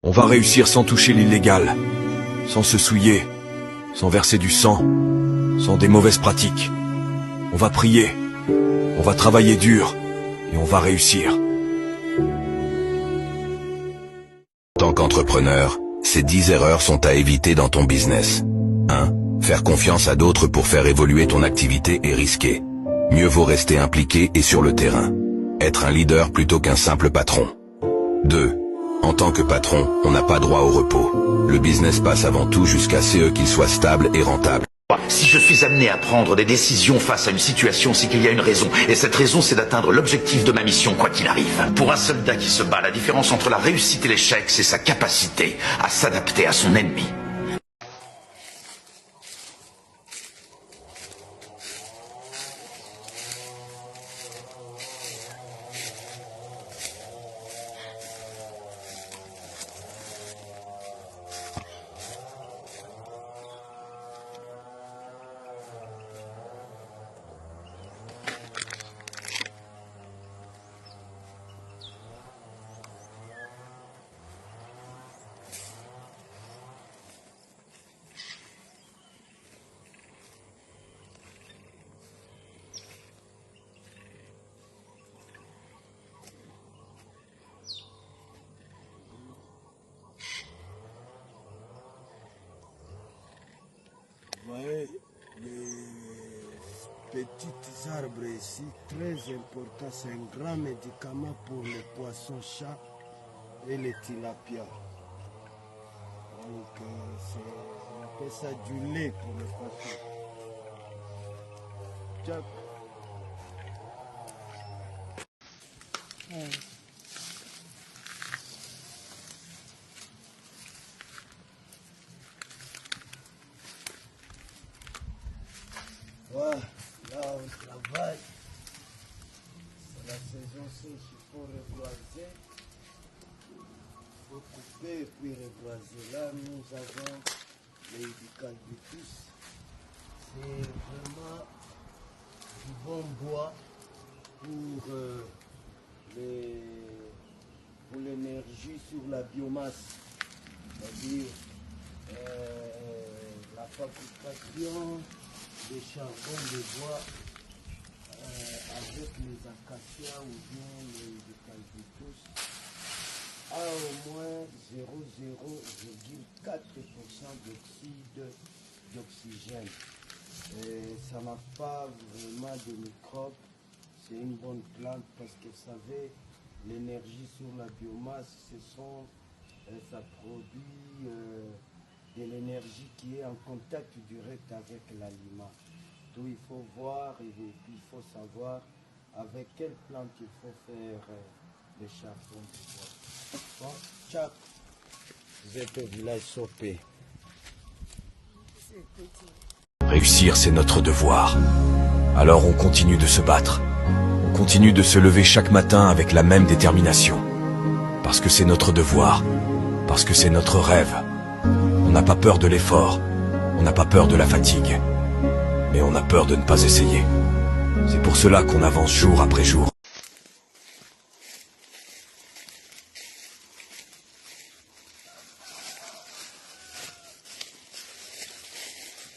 On va réussir sans toucher l'illégal, sans se souiller, sans verser du sang, sans des mauvaises pratiques. On va prier, on va travailler dur, et on va réussir. En tant qu'entrepreneur, ces 10 erreurs sont à éviter dans ton business. 1. Faire confiance à d'autres pour faire évoluer ton activité est risqué. Mieux vaut rester impliqué et sur le terrain. Être un leader plutôt qu'un simple patron. 2. En tant que patron, on n'a pas droit au repos. Le business passe avant tout jusqu'à ce qu'il soit stable et rentable. Si je suis amené à prendre des décisions face à une situation, c'est qu'il y a une raison. Et cette raison, c'est d'atteindre l'objectif de ma mission, quoi qu'il arrive. Pour un soldat qui se bat, la différence entre la réussite et l'échec, c'est sa capacité à s'adapter à son ennemi. Vous voyez les petits arbres ici, très important, c'est un grand médicament pour les poissons-chats et les tilapias. Donc on appelle ça du lait pour les poissons. Tchac. Voilà, là on travaille. C'est la saison sèche, il faut reboiser. Il faut couper et puis reboiser. Là nous avons les eucalyptus. C'est vraiment du bon bois pour l'énergie sur la biomasse. C'est-à-dire la fabrication des charbons de bois avec les acacias ou bien les eucalyptus a au moins 0,4% d'oxygène. Et ça n'a pas vraiment de microbes. C'est une bonne plante parce que vous savez, l'énergie sur la biomasse, ça produit de l'énergie qui est en contact direct avec l'aliment. Donc il faut voir et puis il faut savoir avec quelle plante il faut faire les charbons de bois. Bon, Tchak, vous êtes au village Sopé. Réussir, c'est notre devoir. Alors on continue de se battre. On continue de se lever chaque matin avec la même détermination. Parce que c'est notre devoir. Parce que c'est notre rêve. On n'a pas peur de l'effort. On n'a pas peur de la fatigue. Mais on a peur de ne pas essayer. C'est pour cela qu'on avance jour après jour.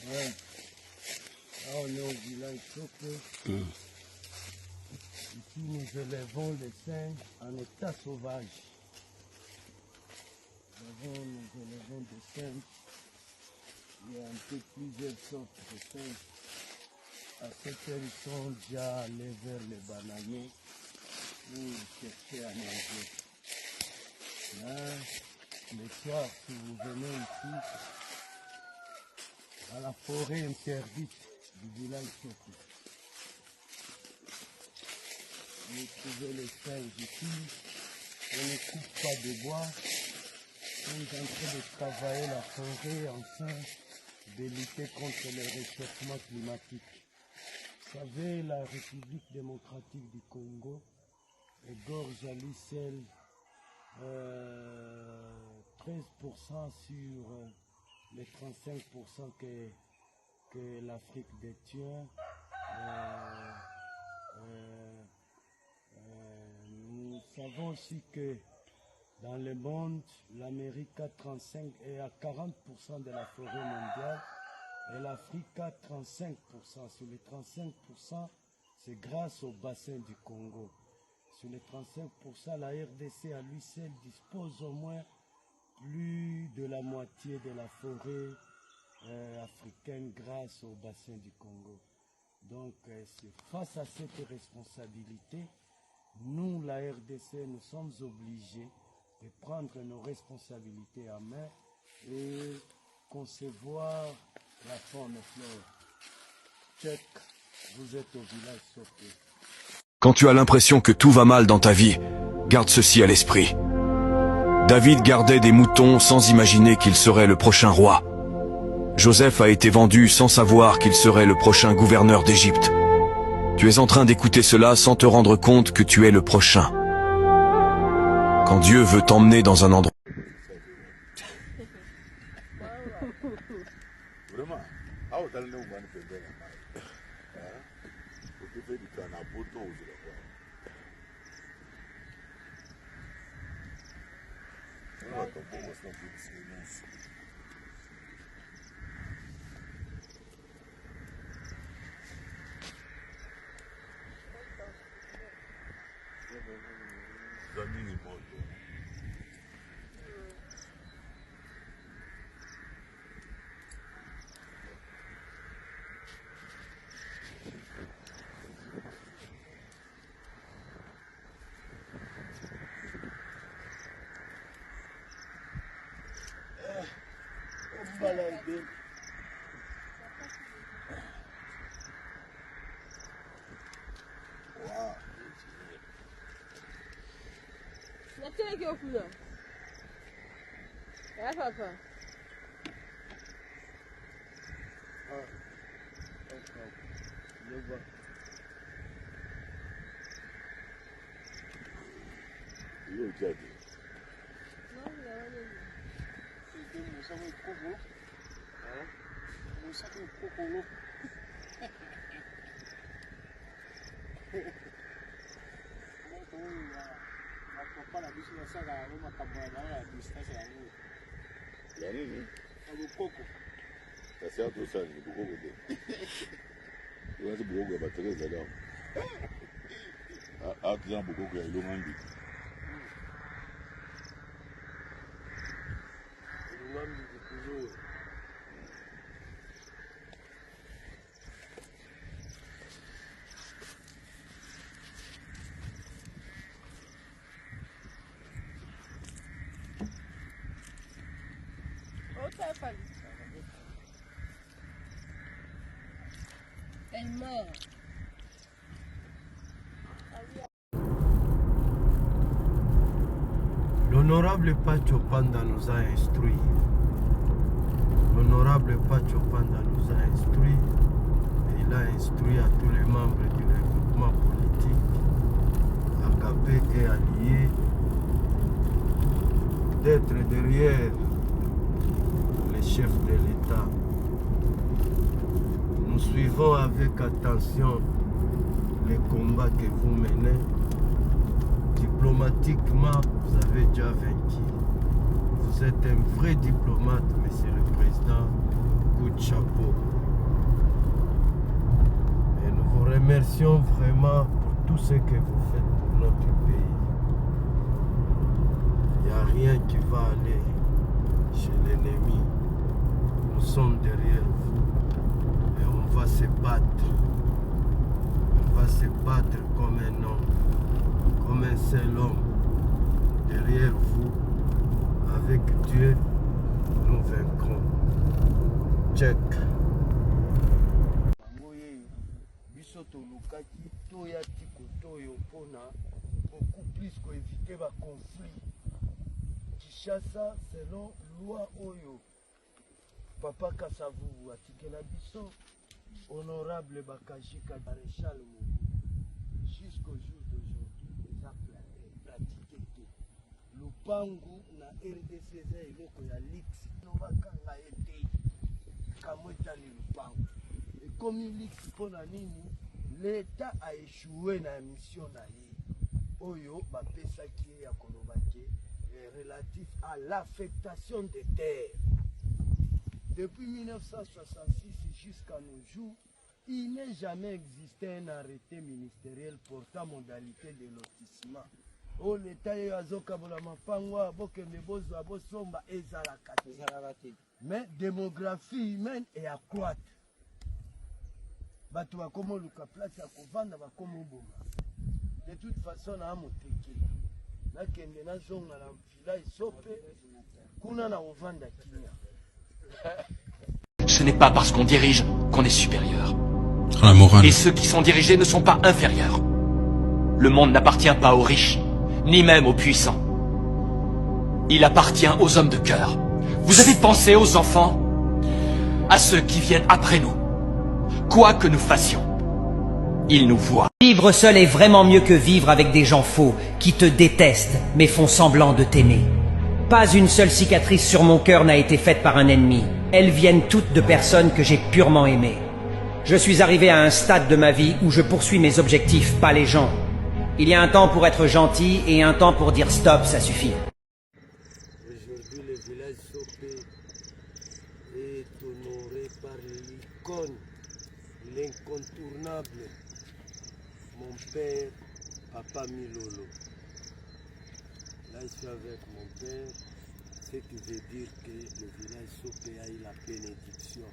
Ouais. Là, on est au village Sopé. Ici, nous élevons les singes en état sauvage. Nous élevons des singes. Il y a un peu plusieurs sortes de singes. À cette heure, ils sont déjà allés vers les bananiers pour chercher à manger. Là, le soir, si vous venez ici, à la forêt interdite du village Sopé, vous trouvez les singes ici, on ne coupe pas de bois, on est en train de travailler la forêt afin de lutter contre le réchauffement climatique. Vous savez, la République démocratique du Congo égorge à lui seul 13% sur les 35% que l'Afrique détient. Nous savons aussi que Dans le monde, l'Amérique a 35 et à 40% de la forêt mondiale et l'Afrique a 35%. Sur les 35%, c'est grâce au bassin du Congo. Sur les 35%, la RDC à lui seul dispose au moins plus de la moitié de la forêt africaine grâce au bassin du Congo. Donc, c'est face à cette responsabilité, nous, la RDC, nous sommes obligés de prendre nos responsabilités en main et concevoir la faune et flore. Check, vous êtes au village Soké. Quand tu as l'impression que tout va mal dans ta vie, garde ceci à l'esprit. David gardait des moutons sans imaginer qu'il serait le prochain roi. Joseph a été vendu sans savoir qu'il serait le prochain gouverneur d'Égypte. Tu es en train d'écouter cela sans te rendre compte que tu es le prochain. Quand Dieu veut t'emmener dans un endroit... Elle meurt. L'honorable Pacho Panda nous a instruits. L'honorable Pacho Panda nous a instruits. Et il a instruit à tous les membres du regroupement politique, AKP et alliés, d'être derrière les chefs de l'État. Nous suivons avec attention les combats que vous menez. Diplomatiquement, vous avez déjà vaincu. Vous êtes un vrai diplomate, monsieur le président. Coup de chapeau. Et nous vous remercions vraiment pour tout ce que vous faites pour notre pays. Il n'y a rien qui va aller chez l'ennemi. Nous sommes derrière vous. Et on va se battre. On va se battre comme un homme, comme un seul homme. Derrière vous, avec Dieu, nous vaincrons. Check. Beaucoup plus pour éviter les conflits. Kinshasa, selon loi Oyo. Papa Kasavu, Atikela Bisso, honorable Bakajika Maréchal Mobu, jusqu'au jour d'aujourd'hui, les a pratiqué tout. Lupangu na RDC eloko ya Lix, Novakanga ete, Kamweta ni Lupangu. Et comme Lix pona nini, l'État a échoué na mission na ye. Oyo, bapesaki ya kolobake, relatif à l'affectation des terres. Depuis 1966 jusqu'à nos jours, il n'est jamais existé un arrêté ministériel portant modalité de lotissement. Oh, l'État est à Zokabola Mapangwa, Bokemebozo, Abosomba, Ezalakati. Mais démographie humaine est accroître. Batu bakomo luka place ya kovanda bakomo boma. De toute façon, na moteki. Na kende na zonga na mfila isope, kuna na ovanda kinya. Ce n'est pas parce qu'on dirige qu'on est supérieur. La morale. Et ceux qui sont dirigés ne sont pas inférieurs. Le monde n'appartient pas aux riches, ni même aux puissants. Il appartient aux hommes de cœur. Vous avez pensé aux enfants, à ceux qui viennent après nous. Quoi que nous fassions, ils nous voient. Vivre seul est vraiment mieux que vivre avec des gens faux, qui te détestent, mais font semblant de t'aimer. Pas une seule cicatrice sur mon cœur n'a été faite par un ennemi. Elles viennent toutes de personnes que j'ai purement aimées. Je suis arrivé à un stade de ma vie où je poursuis mes objectifs, pas les gens. Il y a un temps pour être gentil et un temps pour dire stop, ça suffit. Aujourd'hui, le village Sopé est honoré par l'icône, l'incontournable, mon père, Papa Milolo. Là, je suis avec mon père, ce qui veut dire que le village Sopé a eu la bénédiction.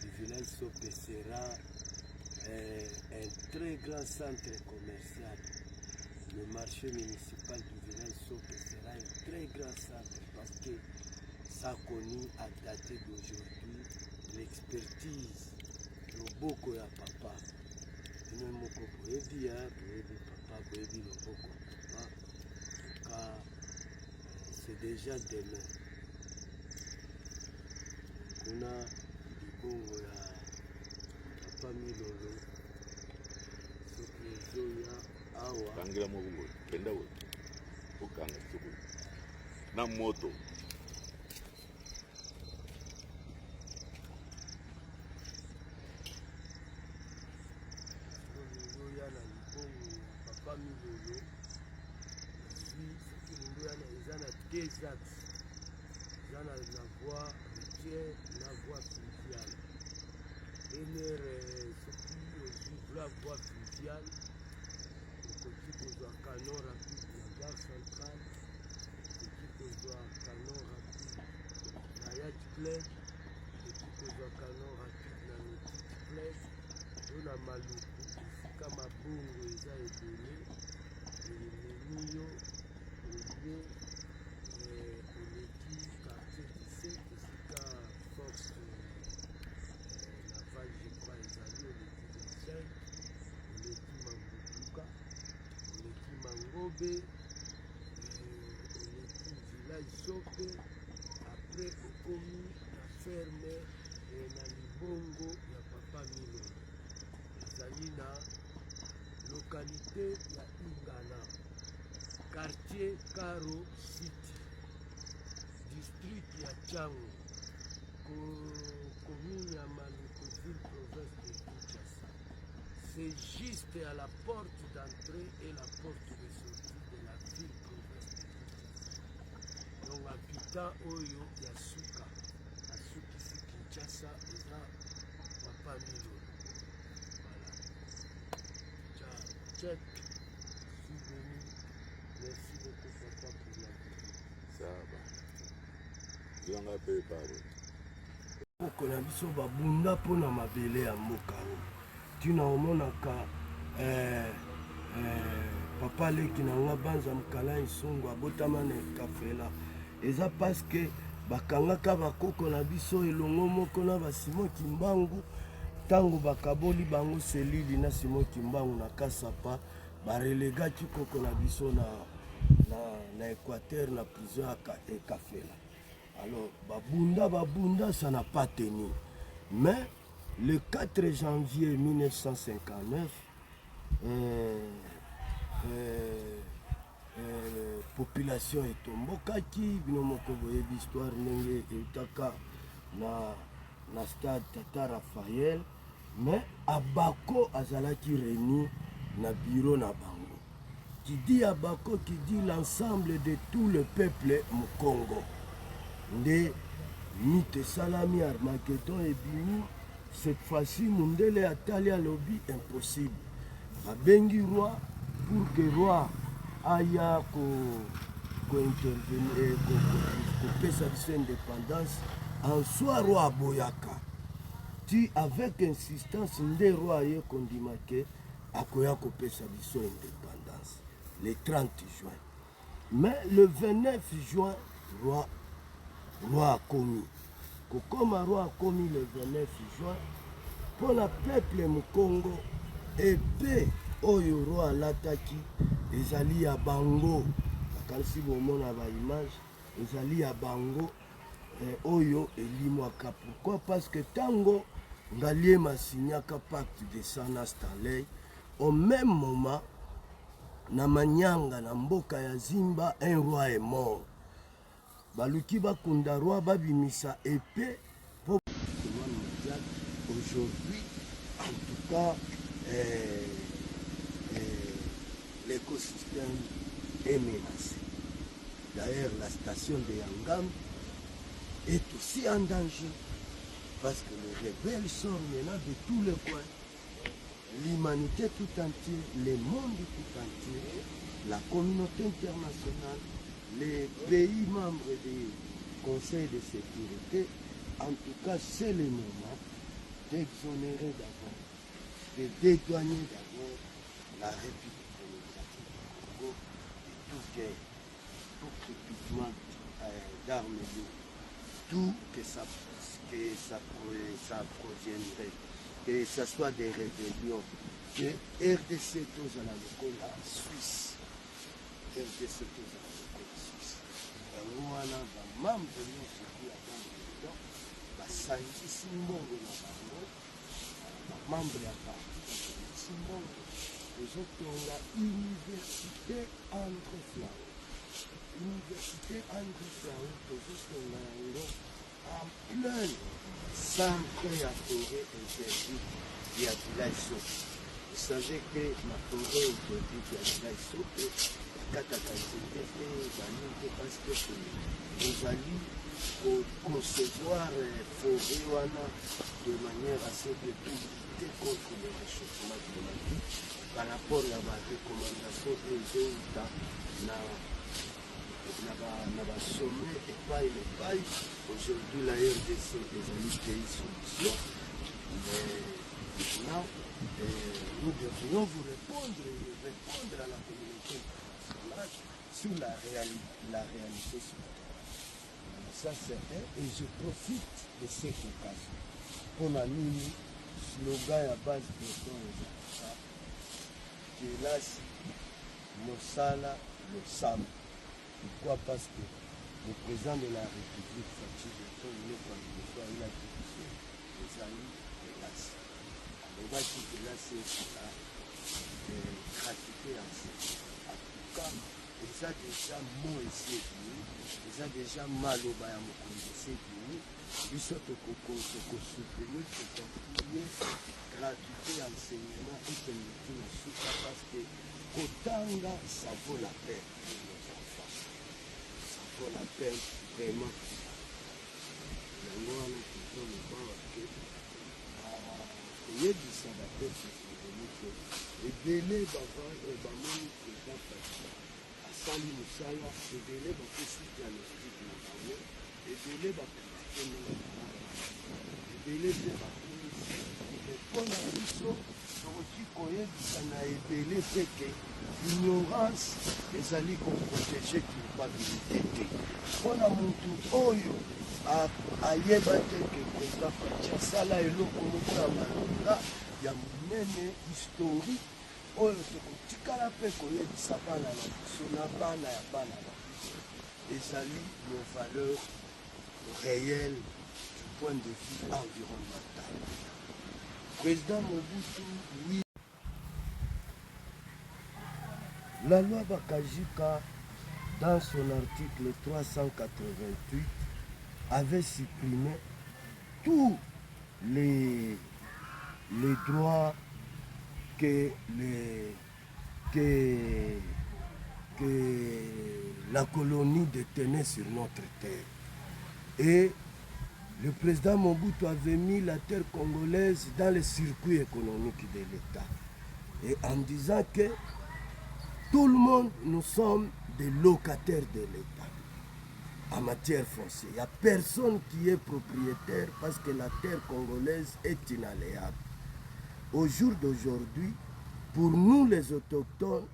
Le village Sopé sera un très grand centre commercial. Le marché municipal du village Sopé sera un très grand centre parce que ça connu à dater d'aujourd'hui l'expertise, le boko ya papa. Nous moko boyebi ya boyebi papa boyebi le boko papa. En tout cas, c'est déjà demain. Kuna libongo ya papa Milolo soki ezoya awa kangira mobungo kenda we okanga soko na moto ezoya na libongo ya papa Milolo soki lingoya na eza na deux axes, eza na voie routière na voie fluviale. Soki ozwi la voie fluviale okoki kozwa canon rapide na gare centrale, okoki kozwa canon rapide na yacht club, okoki kozwa canon rapide na nautique club, to na maluku esika mabongo eza ebele ememi yo oye oleki quartier 17 esika force naval je crois ezali oleki de 5 oleki mambutuka oleki mangobe oleki village Sopé, après okomi na ferme na libongo ya papa Milolo ezali na localité ya Ingana, quartier Karo City, district ya Chango, commune ya Malukoville, province de Kinshasa. C'est juste à la porte d'entrée et la porte de sortie de la ville province de Kinshasa. Donc habitant oyo ya suka asukisi Kinshasa eza papa Milolo. Voilà. Ciao, check. Merci beaucoup papa pour la visite. saba zilanga pe paro Poko na biso babunda mpona mabele ya mboka oyo ntina omonaka papa leki na nga banza mokala isongo abotama na ekafela eza parceke bakangaka bakoko na biso elongo moko na basimo kimbangu ntango bakaboli bango selili na simo kimbangu na kasapa barelegaki koko na biso na Équateur na prison ya ekafela. Alors babunda ça n'a pas tenu, mais le 4 janvier 1959 population etombokaki bino moko boyebi histoire ndenge eutaka na stade Tata Raphaël, mais abako azalaki réuni na bureau na bango qui dit à Bako, qui dit l'ensemble de tout le peuple au Congo. Nde Mite Salami Armageddon et Bini, cette fois-ci, Mundele Atali à lobby impossible. Abengi roi pour que roi aya ko intervenir, ko pesa biso indépendance, en soit roi Boyaka. Tu avec insistance nde roi aye kondimake akoya ko pesa biso indépendance le 30 juin. Mais le 29 juin, roi a commis. Comme roi a commis le 29 juin, pour le peuple mu Congo, et peu oyo roi lataki, ezali ya bango, kasi bomona ba image, ezali ya bango, oyo elimwaka. Pourquoi? Parce que tango Ngaliema signaka pacte de Sana Stanley, au même moment, na Manyanga, na mboka ya Zimba, un roi est mort. Baluki bakunda roi babimisa épée pour aujourd'hui, en tout cas, l'écosystème est menacé. D'ailleurs, la station de Yangam est aussi en danger parce que les rebelles sortent maintenant de tous les coins. L'humanité tout entière, le monde tout entier, la communauté internationale, les pays membres du Conseil de sécurité, en tout cas, c'est le moment d'exonérer d'abord, de dédouaner d'abord la République démocratique du Congo de tout équipement d'armes lourdes, tout que ça proviendrait, que ce soit des rébellions, que RDC tous à la Lokola Suisse, RDC tous à la Lokola Suisse. Wana bamambre nyonso ya bango basangisi mbongo na bango, bamambre ya basangisi mbongo ezotonga université entre flancs. Université entre flancs tozotonga yango en plein centre ya forêt interdite ya village Sope. Vous savez que la forêt interdite ya village Sope kataka nzete te bani te parce que ezali concevoir forêt wana de manière à ce que lutter contre le réchauffement climatique par rapport à la recommandation ezouta na sommet epai lepai. Aujourd'hui la RDC ezali pays solution, mais maintenant nous devrions vous répondre à la communauté sur la réalité sur le terrain. Ça c'est un, et je profite de cette occasion pour la mini slogan à base de ton que là Mosala le Sam. Pourquoi? Parce que le président de la République, Fatou Beton, il a dit les amis de l'AS. On va dire que là, c'est la gratuité en fait. En tout cas, ils ont déjà mot ici, ils ont déjà mal au bas à mon conseil, ils sont soutenus pour continuer gratuité enseignement et que nous ne sommes pas parce que Kotanga, ça vaut la peine pour nos enfants. Ça vaut la peine vraiment. ebele bamoni eza pati asali mosala, ebele bapesi diagnostique na bango, ebele bakritike ebele mpe bapolisi. Mpona biso tokoki koyebisa na ebele peke ignorance ezali koprotege culpabilité te. Mpona motu oyo ayeba te ke président Faci asala eloko moko ya malonga ya monene historique oyo tokotikala mpe koyebisa bana na biso na bana ya bana na biso ezali nos valeurs réelles du point de vue environnemental. Président Mobutu, oui. La loi Bakajika, dans son article 388, avait supprimé tous les droits que que la colonie détenait sur notre terre. Et le président Mobutu avait mis la terre congolaise dans le circuit économique de l'État. Et en disant que tout le monde, nous sommes des locataires de l'État en matière foncière. Il n'y a personne qui est propriétaire parce que la terre congolaise est inaléable. Au jour d'aujourd'hui, pour nous les autochtones,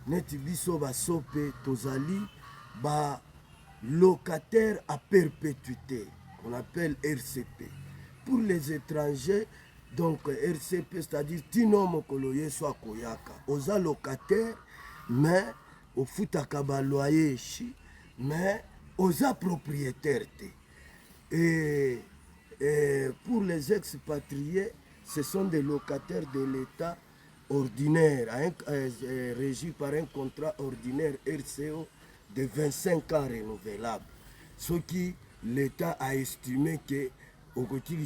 neti biso basope tozali ba locataire à perpétuité, qu'on appelle RCP. Pour les étrangers, donc RCP, c'est-à-dire Tino Mokolo Yeso Koyaka, oza locataire, mais au futaka ba loyer ici, mais oza propriétaire. Et pour les expatriés, ce sont des locataires de l'État ordinaire, régi par un contrat ordinaire RCO de 25 ans renouvelable. Ce qui l'État a estimé que au côté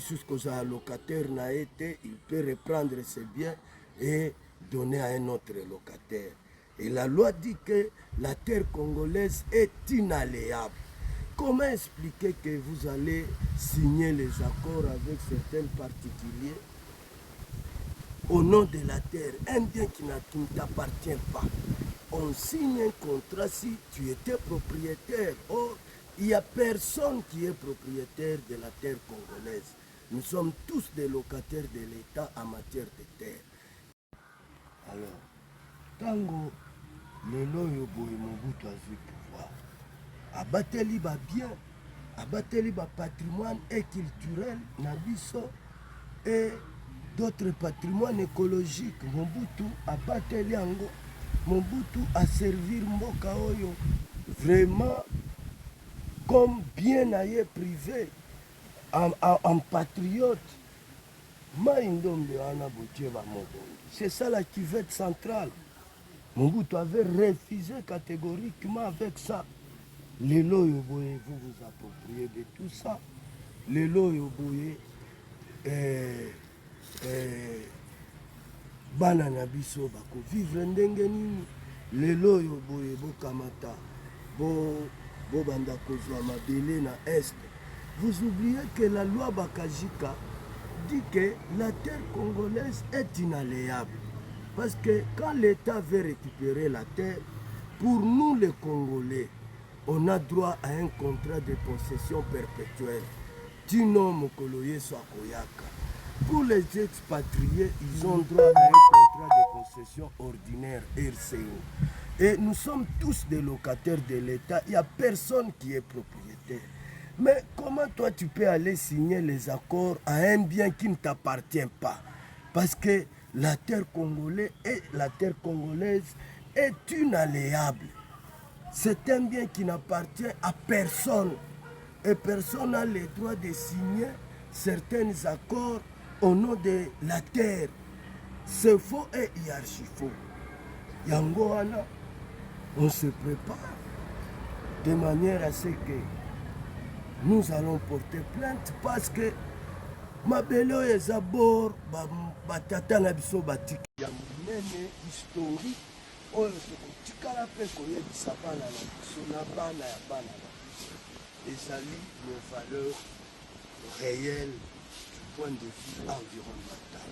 un locataire n'a été, il peut reprendre ses biens et donner à un autre locataire. Et la loi dit que la terre congolaise est inaléable. Comment expliquer que vous allez signer les accords avec certains particuliers au nom de la terre, un bien qui ne t'appartient pas? On signe un contrat si tu étais propriétaire. Or, il n'y a personne qui est propriétaire de la terre congolaise. Nous sommes tous des locataires de l'État en matière de terre. Alors, tango lelo yoboye Mobutu azwi pouvoir, abateli ba bien, abateli ba patrimoine et culturel na biso et d'autres patrimoines écologiques. Mobutu abateli yango. Mobutu a servi mboka oyo vraiment comme bien aye privé, en patriote. C'est ça la cuvette centrale. Mobutu avait refusé catégoriquement avec ça. Les lois yoboye, vous vous appropriez de tout ça. Les lois yoboye, bana na biso bako vivre ndenge nini. Lelo oyo boye bokamata bo banda kozwa mabele na est. Vous oubliez que la loi Bakajika dit que la terre congolaise est inaléable. Parce que quand l'État veut récupérer la terre, pour nous les Congolais, on a droit à un contrat de possession perpétuelle. Tino Mokolo Yeso Koyaka. Pour les expatriés, ils ont droit à un contrat de concession ordinaire, RCO. Et nous sommes tous des locataires de l'État. Il n'y a personne qui est propriétaire. Mais comment toi tu peux aller signer les accords à un bien qui ne t'appartient pas? Parce que la terre congolaise est inaléable. C'est un bien qui n'appartient à personne. Et personne n'a le droit de signer certains accords au nom de la terre. C'est faux et archi-faux. Yangoana, on se prépare de manière à ce que nous allons porter plainte parce que mabelo ezabor batata na biso batiki ya munene historique oyo tokotikala mpe koyebisa bana na biso na bana ya bana na biso ezali nos valeurs réelles du point de vue environnemental.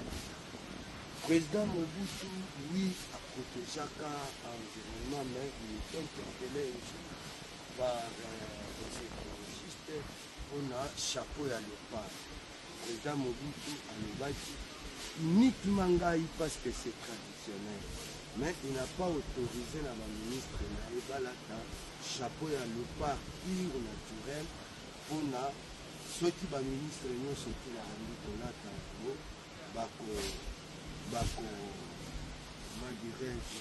Président Mobutu, oui, a protégé l'environnement, mais il est interpellé par les écologistes. On a chapeau à léopard. Président Mobutu a l'évacué uniquement parce que c'est traditionnel. Mais il n'a pas autorisé la ministre Naïbalata chapeau à léopard pur naturel. On a ceux qui va ministre nous ce qui l'a rendu pour la bako comment dirais-je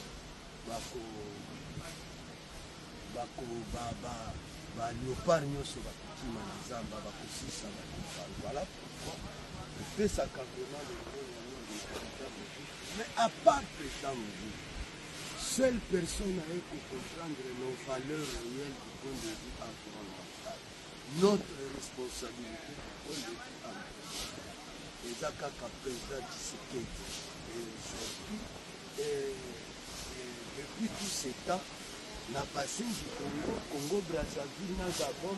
ba léopard nyonso bakokima na zamba bakosisa balefal. Voilà pourquoi on fait ça carrément mais à part président Mobutu, seule personne n'a pu comprendre nos valeurs réelles du point de vue environnemental, notre responsabilité du point de vue environnemental. Et ça kaka président Tshisekedi. Et depuis tout ce temps, na basengi Congo Brazzaville na Gabon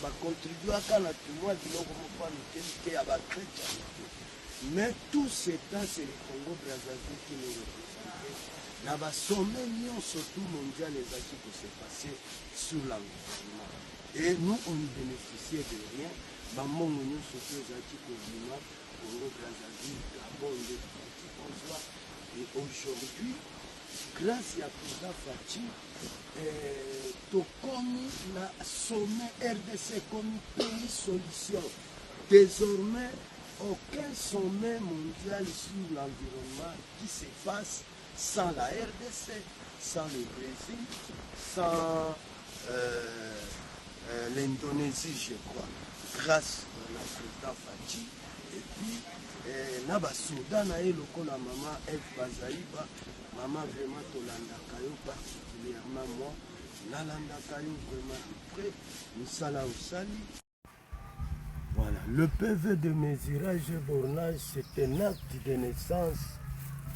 bacontribuaka na tumwa biloko moko mike ya bakretia mike. Mais tout ce temps, c'est le Congo Brazzaville qui nous représente. Na sommet surtout mondial les acquis qui s'est passé sur l'environnement. Et nous, on ne bénéficiait de rien. Maman, nous surtout les acquis Congo Brazzaville, Gabon, les petits consoirs. Et aujourd'hui, grâce à Président Fachi, Tokomi na sommet RDC comme pays solution. Désormais, aucun sommet mondial sur l'environnement qui se fasse sans la RDC, sans le Brésil, sans l'Indonésie, je crois, grâce à la président Fachi. Et puis, Naba Soudan a eu le coup la maman F. Bazaïba, maman vraiment Tolandakayo, particulièrement moi, Nalandakayo vraiment de près, Moussala Oussali. Voilà, le PV de mesurage et bornage, c'est un acte de naissance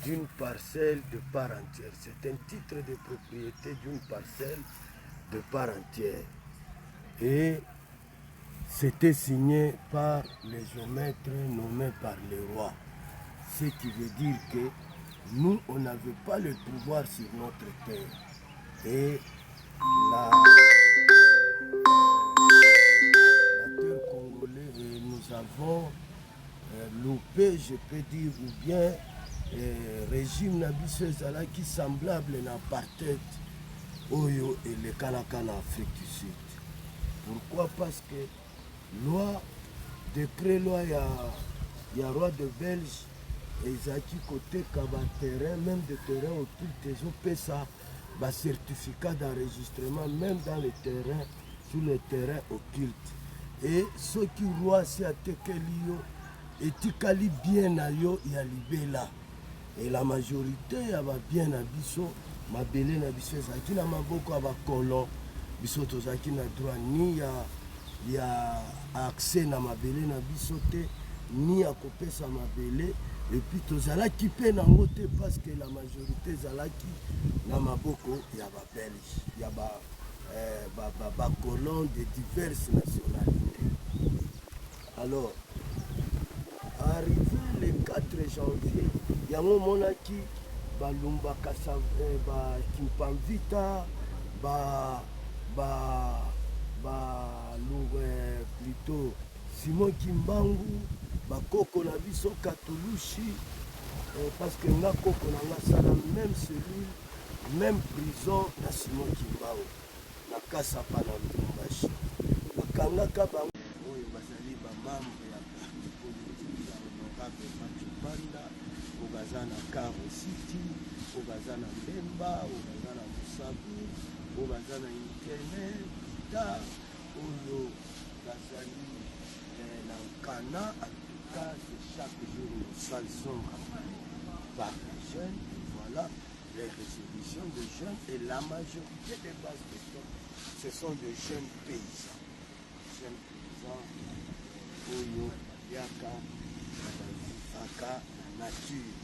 d'une parcelle de part entière. C'est un titre de propriété d'une parcelle de part entière. Et c'était signé par les géomètres nommés par les rois. Ce qui veut dire que nous, on n'avait pas le pouvoir sur notre terre. Et la terre congolaise, nous avons loupé, je peux dire, ou bien régime nabiso ezalaki semblable na apartheid oyo elekalaka na Afrique du Sud. Pourquoi? Parce que loi, décret loi ya roi de Belge ezalaki koteka terrain, même de terrain occulte ezopesa certificat d'enregistrement même dans les terrains, sur les terrains occultes. Et ce qui roi si atekeli yo etikali bien na yo ya libela. Et la majorité ya ba bien na biso mabele na biso ezalaki na maboko ya bakolon. Biso tozalaki na droit ni ya accès na mabele na biso te, ni ya kopesa mabele. Et puis tozalaki pe nango te parce que la majorité ezalaki na maboko ya ba Belge, ya ba colons de diverses nationalités. Alors, arrivé le 4 janvier, yango monaki balumbaka Kimpamvita, plutôt Simon Kimbangu, bakoko na biso Katulushi, parce que nga koko na nga sala même cellule, même prison na Simon Kimbangu, na Kasapa na Lubumbashi. Bakangaka bango oyo bazali bamambre ya parti politique ya honorable Mathieu Banda, oyo baza na Karo City, oyo baza na Mbemba, oyo baza na Musabu, oyo baza na Internet, oyo bazali na Nkana. En tout cas, chaque jour nos salles sont remplies par les jeunes. Voilà les résolutions des jeunes et la majorité des bases de temps, ce sont des jeunes paysans. Jeunes paysans, Oyo, Yaka, Faka, la nature.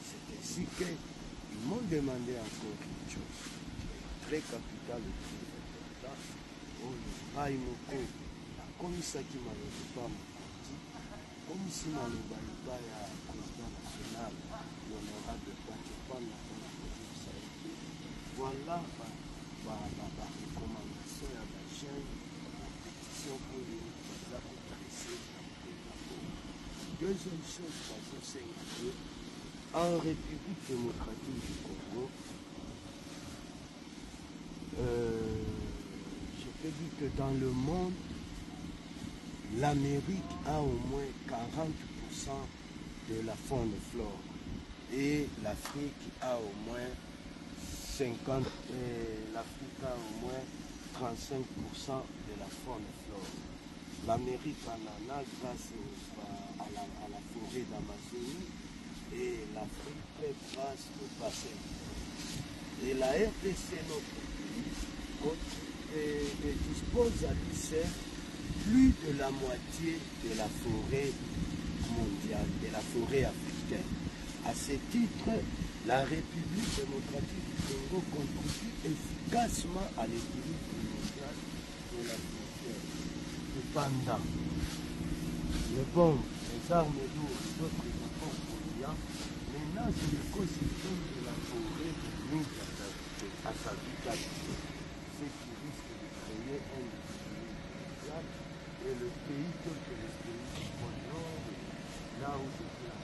C'est ainsi qu'ils m'ont demandé encore une chose très capitale et très importante. Oyo, Raimoko, la commissaire qui m'a pas comme si maloba liba ya président national l'honorable Patipana pour la province. Voilà la recommandation ya ba jeunes, la pétition pour les adresser. Deuxième chose, c'est que en République démocratique du Congo, je peux dire que dans le monde, l'Amérique a au moins 40% de la faune et flore et l'Afrique a au moins 35% de la faune et flore. L'Amérique en a grâce à la forêt d'Amazonie et l'Afrique grâce au bassin. Et la RDC, notre pays, dispose à lui seul plus de la moitié de la forêt mondiale, de la forêt africaine. À ce titre, la République démocratique du Congo contribue efficacement à l'équilibre primordial de la frontière. Cependant, les bombes, les armes lourdes, d'autres apports polluants menacent l'écosystème de la forêt de nuit à sa vitalité, ce qui risque de créer un déséquilibre mondial et le pays tel que le pays du Pôle Nord, là où c'était la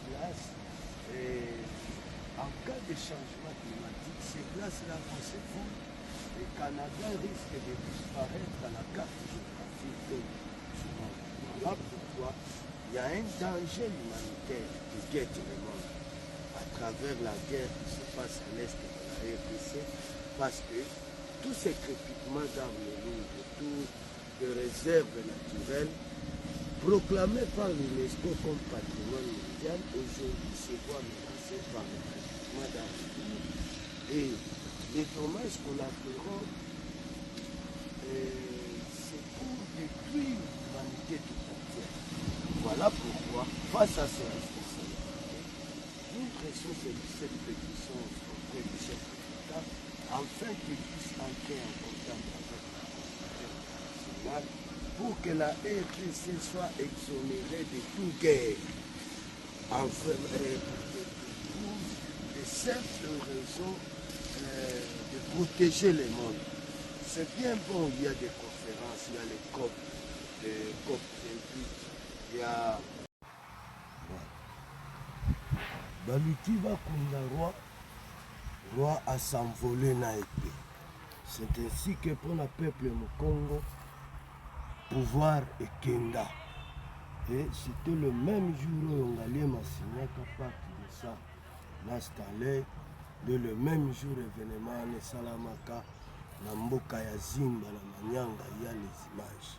place, et en cas de changement climatique, ces places-là vont se fondre. Le Canada risque de disparaître à la carte géographique du monde. Voilà pourquoi il y a un danger humanitaire qui guette le monde à travers la guerre qui se passe à l'est de la RDC, parce que tous ces crépitements d'armes lourdes, tous les réserves naturelles proclamées par l'UNESCO comme patrimoine mondial, aujourd'hui se voient menacés par le crépitement d'armes lourdes et les dommages collatéraux, c'est pour détruire l'humanité tout entière. Voilà pourquoi, face à ces responsabilités, nous pressons cette pétition auprès du chef de l'État afin qu'il puisse entrer en contact avec la communauté internationale pour que la RDC soit exonérée de toute guerre, enfin, pour de simples raisons de protéger le monde. C'est bien bon, il y a des conférences, il y a les COP 28, il y a Baluti va kunda roi a s'envolé na épée. C'est ainsi que pour le peuple du Congo, pouvoir et Kenda. Et c'était le même jour où on allait m'assigner qu'à partir de ça, l'installer. De le même jour événement ne salamaka na mboka ya Zimba na Manyanga, il y a les images.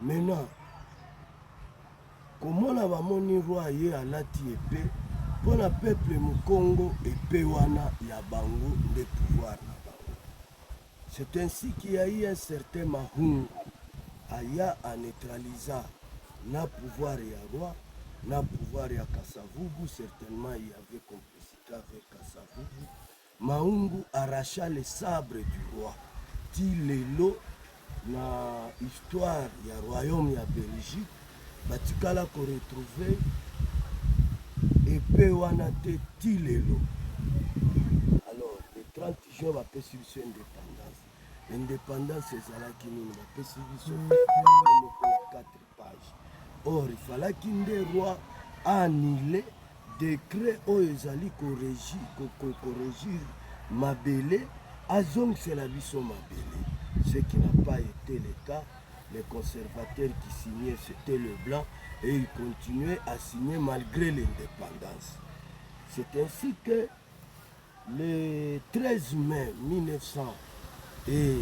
Maintenant, comment on a moni roi ye alati épée pour le peuple mu Congo épée wana ya bango de pouvoir na bango. C'est ainsi qu'il y a eu un certain Mahungu aya a neutraliser na pouvoir ya roi, na pouvoir ya Kasavubu, certainement il y avait compris avec Kasavubu. Mahungu arracha le sabre du roi. Tilelo na histoire ya royaume ya Belgique, batikala ko retrouver épée wana te Tilelo. Alors, le 30 juin va passer sur indépendance. L'indépendance ezalaki nini va passer sur 4 pages. Or, il fallait qu'un des rois annulé décret oyo ezali corrigir mabele azongisela biso mabele, ce qui n'a pas été le cas. Les conservateurs qui signaient, c'était le blanc, et ils continuaient à signer malgré l'indépendance. C'est ainsi que le 13 mai 1900 et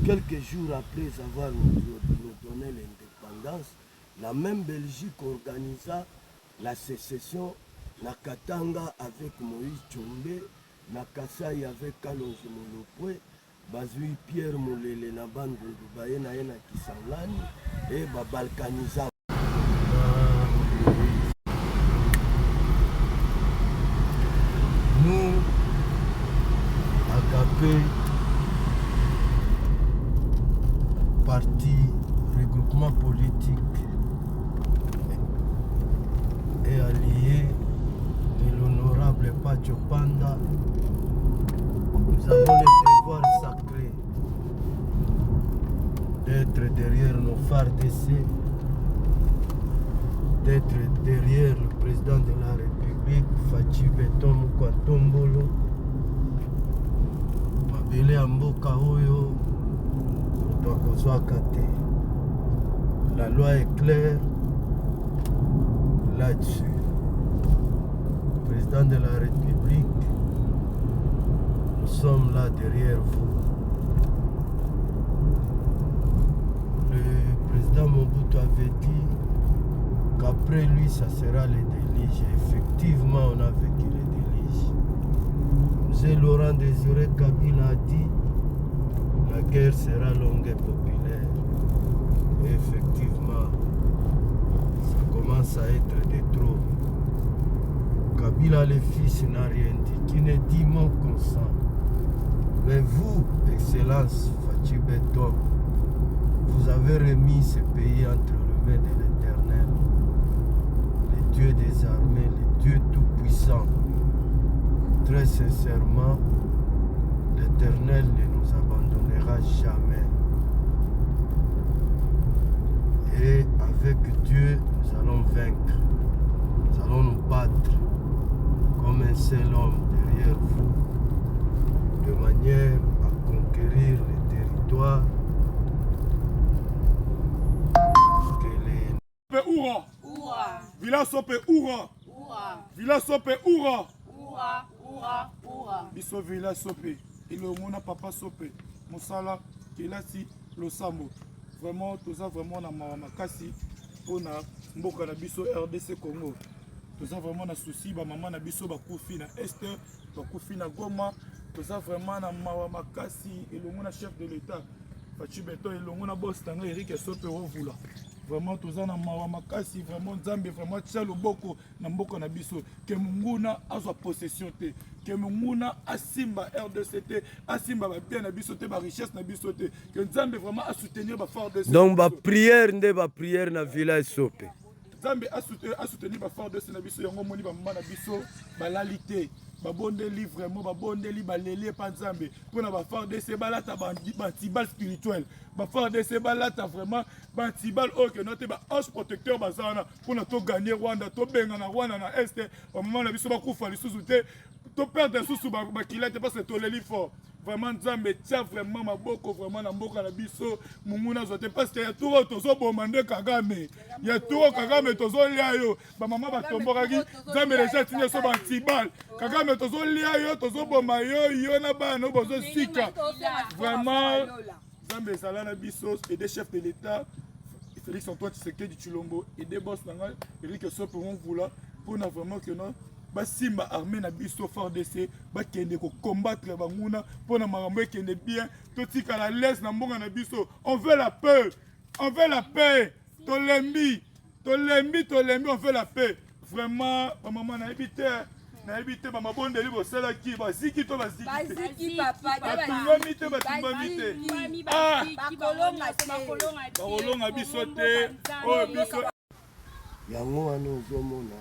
quelques jours après avoir nous donné l'indépendance, la même Belgique organisa la sécession na Katanga avec Moïse Tchombe, na Kasai avec Kalonzo Molopwe, bazui Pierre Molele na bande Baye na yena Kisangani et babalkanisa. Nous, Agapé, parti, regroupement politique et allié de l'honorable Pacho Panda, nous avons le devoir sacré d'être derrière nos phares d'essai, d'être derrière le président de la République, Fachi Beton Moukwatombolo, Mabele Amboka Oyo, Kate. La loi est claire là-dessus. Président de la République, nous sommes là derrière vous. Le président Mobutu avait dit qu'après lui, ça sera les déliges. Effectivement, on a vécu les déliges. Monsieur Laurent Désiré Kabila a dit la guerre sera longue et populaire. Et effectivement, ça commence à être de trop. Kabila le fils n'a rien dit, qui ne dit mot consent. Mais vous, Excellence Fachi Beton, vous avez remis ce pays entre les mains de l'Éternel, le Dieu des armées, le Dieu tout-puissant. Très sincèrement, l'Éternel ne nous abandonnera jamais. Et avec Dieu, nous allons vaincre. Nous allons nous battre comme un seul homme derrière vous, de manière à conquérir les territoires que les... Oura! Villa Sope Oura! Villa Sope Oura! Biso Villa Sope. Il a papa Sope. Monsala, Kelasi, Losambo. Vraiment, tout ça, vraiment, na makasi. Pour na mboka na biso RDC Congo. Tout ça, vraiment, na souci. Ba maman na biso, ba koufi na Est, ba koufi na Goma. Tout ça, vraiment, na makasi. Et le chef de l'État. Fachi Beton, et le boss tanga Eric Sope Rovula. Vraiment tout ça na makasi, vraiment Nzambe vraiment tia loboko na mboka na biso ke munguna azwa possession te, ke munguna asimba RDCT, asimba ba bien na biso te, ba richesse na biso te, que Nzambe vraiment a soutenir ba fort de donc ba prière na village Sope. Nzambe a soutenir ba fort de na biso yango moni ba mama na biso ba lalité. Babondeli vraiment babondeli baleli pa Nzambe pona ba fort de ces balata bantibal spirituel ba fort de ces balata vraiment bantibal o que note ba ange protecteur bazana pona to gagner Rwanda to benga na Rwanda na Est au moment na biso ba kufa lisusu te to perdre susu ba kilate parce que to leli fort vraiment Nzambe tia vraiment maboko vraiment na mboka na biso munguna zote parce que ya touro tozo bomande Kagame ya touro Kagame tozo lia yo ba mama ba tombokaki Nzambe déjà tinye so bantibal Kagame tozo lia yo tozo boma yo na bana bozo sika vraiment Nzambe ezala na biso et des chefs de l'État Félix Antoine Tshisekedi Tshilombo et des boss nanga Eric Sope Rovula pour na vraiment que non basimba armée na biso fort DC bakende ko combattre banguna pour na marambo kende bien totika la laisse na mbonga na biso on veut la paix tolembi on veut la paix vraiment ba maman na ebité ba mabondeli bosala ki baziki to baziki papa batumami te bakolonga biso te oyo biso yango wana ozomona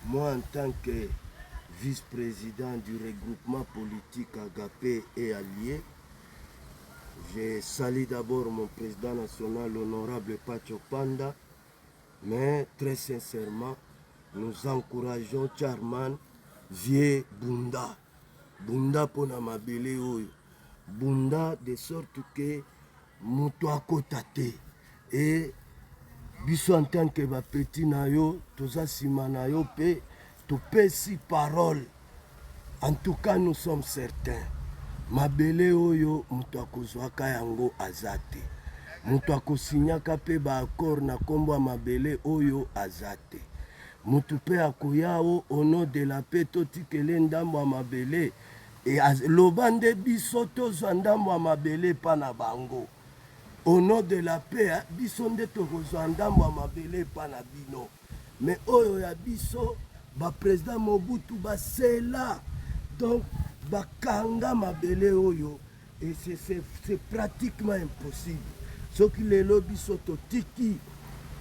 moi en tant que vice-président du regroupement politique Agapé et Alliés, je salue d'abord mon président national, l'honorable Pacho Panda, mais très sincèrement, nous encourageons Charman Vie Bunda. Bunda pona mabele oyo. Bunda de sorte que muto akotate et biso en tant que bapeti na yo toza sima na yo pe topesi parole. En tout cas nous sommes certains mabele oyo muto akozwaka yango azate, muto akosinyaka pe baaccord na kombo ya mabele oyo azate, mutu pe akoya o au nom de la paix totikele ndambo ya mabele e loba nde biso tozwa ndambo ya mabele pa na bango. Au nom de la paix, biso nde tokozwa ndambo ya mabele pa na bino. Mais oyo ya biso, ba président Mobutu basela. Donc, bakanga mabele oyo. Et c'est pratiquement impossible. Soki lelo biso totiki,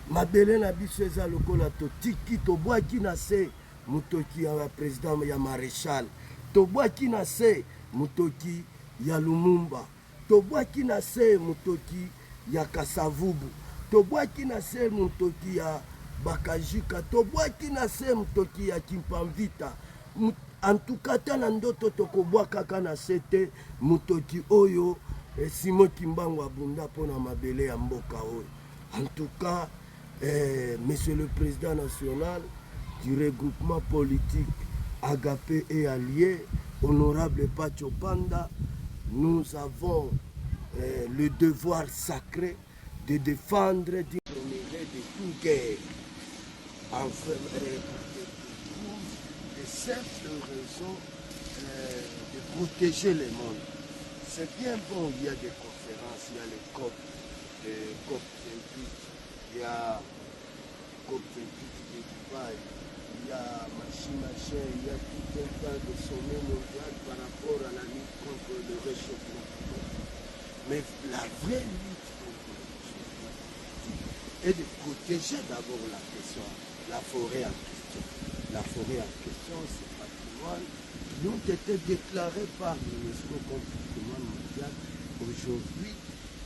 mabele na biso eza lokola totiki, tobwaki na se, mutoki ya président ya maréchal. Tobwaki na se, mutoki ya Lumumba. Tobwaki na se mutoki ya Kasavubu, tobwaki na se mutoki ya Bakajika, tobwaki na se mutoki ya Kimpamvita. En tout cas, tana ndoto tokobwaka kana sete mutoki oyo Simon Kimbangu abunda pona mabele ya mboka oyo. En tout cas, monsieur le président national du regroupement politique Agapé et Alliés, honorable Pacho Panda, nous avons le devoir sacré de défendre de toute guerre de simple raison de protéger le monde. C'est bien bon, il y a des conférences, il y a les COP, il y a COP 28 de Dubaï, il y a machin, il y a tout un tas de sommets mondiaux par rapport à la lutte contre le réchauffement climatique. Mais la vraie lutte contre le réchauffement climatique est de protéger d'abord la forêt en question. La forêt en question, c'est patrimoine qui ont été déclarés par l'UNESCO comme patrimoine mondial. Aujourd'hui,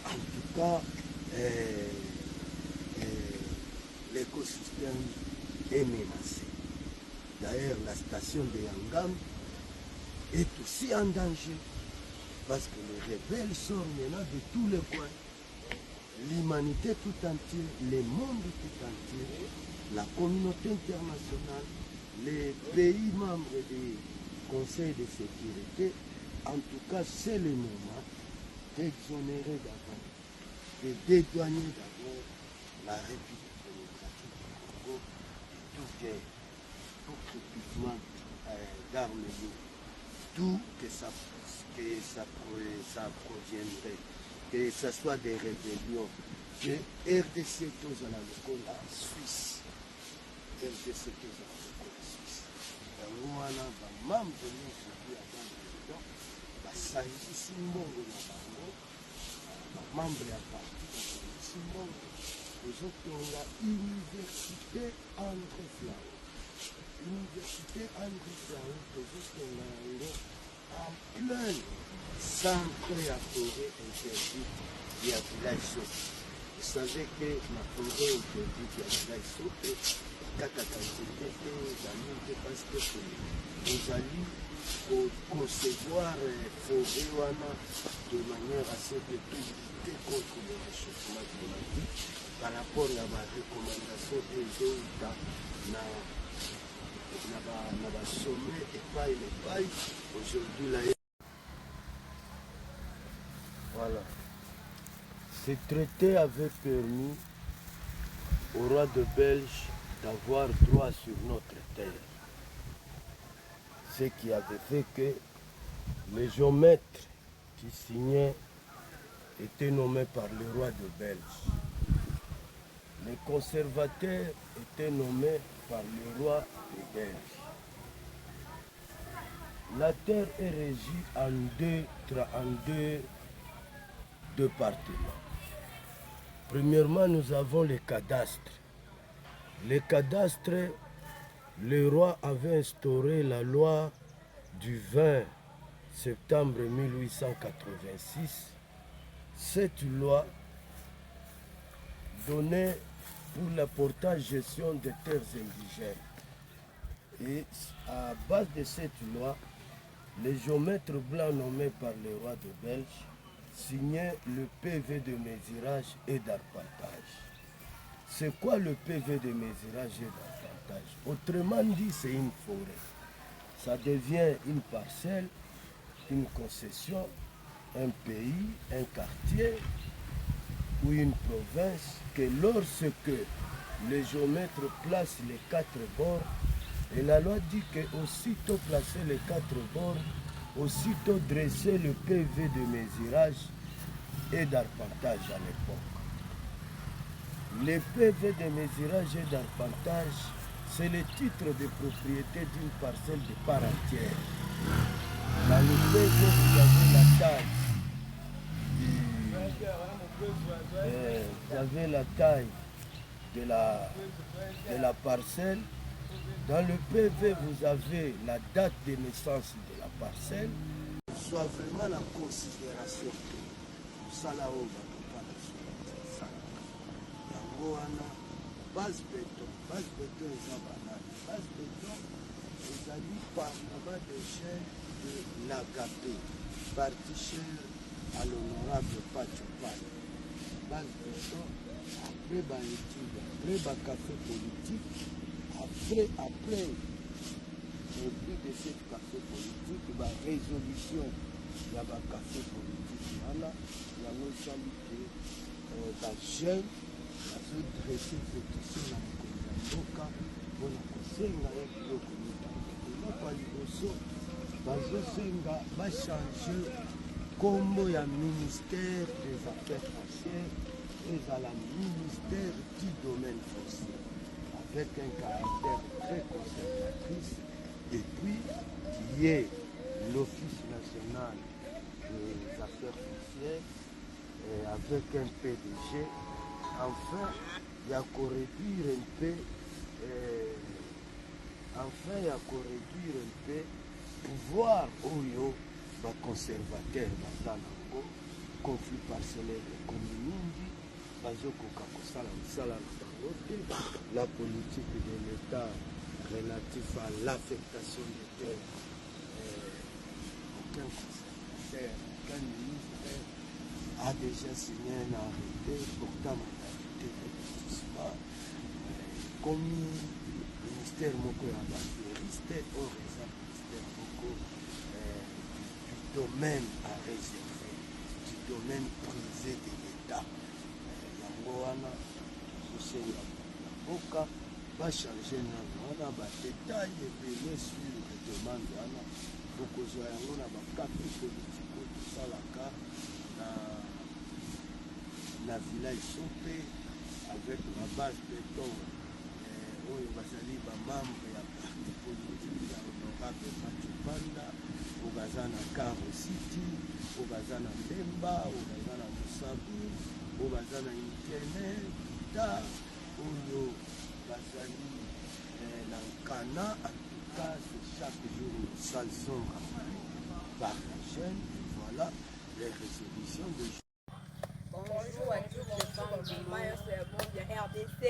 en tout cas, l'écosystème est menacé. D'ailleurs, la station de Yangam est aussi en danger parce que les rebelles sortent maintenant de tous les coins. L'humanité tout entière, le monde tout entier, la communauté internationale, les pays membres du Conseil de sécurité, en tout cas, c'est le moment d'exonérer d'abord, de dédouaner d'abord la République démocratique du Congo de tout équipement d'armes lourdes, tout que ça proviendrait, que ce soit des rébellions, que RDC tous à la Suisse, RDC tous à la Suisse. Wana bamambo nyonso ya bana basangisi mbongo na bango, bamambo ya parti basangisi mbongo ozotonga université André Flau. Université André Flau tozotonga yango en plein centre ya forêt interdite ya village Sope. Vous savez que la forêt interdite ya village Sope kataka nzete te ezali te parce que nous allons concevoir forêt wana de manière à ce que tout lutter contre le réchauffement climatique par rapport à ma recommandation ezouta na sommet epai aujourd'hui là. Voilà. Ce traité avait permis au roi de Belge d'avoir droit sur notre terre. Ce qui avait fait que les géomètres qui signaient étaient nommés par le roi de Belge. Les conservateurs étaient nommés par le roi de Belge. La terre est régie en deux départements. Premièrement, nous avons les cadastres. Les cadastres, le roi avait instauré la loi du 20 septembre 1886. Cette loi donnait pour la portage-gestion des terres indigènes. Et à base de cette loi, les géomètres blancs nommés par le roi de Belge signaient le PV de mesurage et d'arpentage. C'est quoi le PV de mesurage et d'arpentage? Autrement dit, c'est une forêt. Ça devient une parcelle, une concession, un pays, un quartier ou une province que lorsque les géomètres placent les quatre bords, et la loi dit qu'aussitôt placer les quatre bords, aussitôt dresser le PV de mesurage et d'arpentage à l'époque. Le PV de mesurage et d'arpentage, c'est le titre de propriété d'une parcelle de part entière. Dans le PV, vous avez la taille. Vous avez la taille de la parcelle. Dans le PV, vous avez la date de naissance de la parcelle. Soit vraiment la considération que ça là haut va pas la ça. Base béton est banane. Base béton, vous allez par là-bas des chaînes de l'agapé, parti cher à l'honorable Pachopal. Base béton, après l'étude, après le café politique. Après, au but de cette café politique, la résolution de la café politique, il y a un jeune qui a dressé une pétition à pour la conseiller avec le comité. Il va changer comme il y a ministère des Affaires foncières et à la ministère du domaine foncier. avec un caractère très conservatrice, et puis qui est l'Office national des affaires foncières, avec un PDG, enfin, il y a qu'à réduire un peu, pouvoir oyo baconservateur baza nango conflit parcellaire ekomi mingi bazokoka kosala misala na bango te. La politique de l'État relatif à l'affectation des terres, aucun conservateur, aucun ministre a déjà signé un arrêté portant modalité d'investissement comme ministère moko ya bafériste oyo eza ministère moko du domaine à réserver, du domaine privé de l'État. Yango wana tozosenga mboka bachange nano wana badetail ebele sur demande wana bokozwa yango na bakapi politiko tosalaka na village sope avec la base béton oyo bazali bamembre ya parti politique ya honorable Matupanda, oyo baza na Karo City, oyo baza na Mbemba, oyo baza na Musabu, oyo baza na Internet, oyo bazali na Nkana. En tout cas, c'est chaque jour nous saisons par la chaîne. Voilà les résolutions de bonjour à toutes les femmes du Maïs de RDC.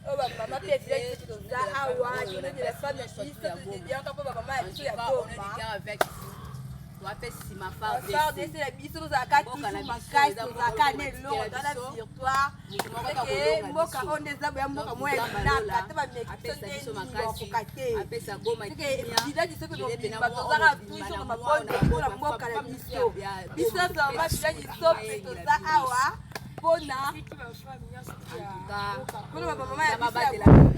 Oh, maman, tu es village de Toza, Awa, je veux de la femme de fils, tu es bien, quand maman est sur la bombe. Faire des la biso za ka toujours makai za ka ne lo dans la victoire et moka on des abo ya moka moya na ta ba mekisonde ko kate apesa goma ke village sope mo bimba to za toujours ma bonne pour la moka la biso biso za ma village sope to za awa bona kuna mama ya biso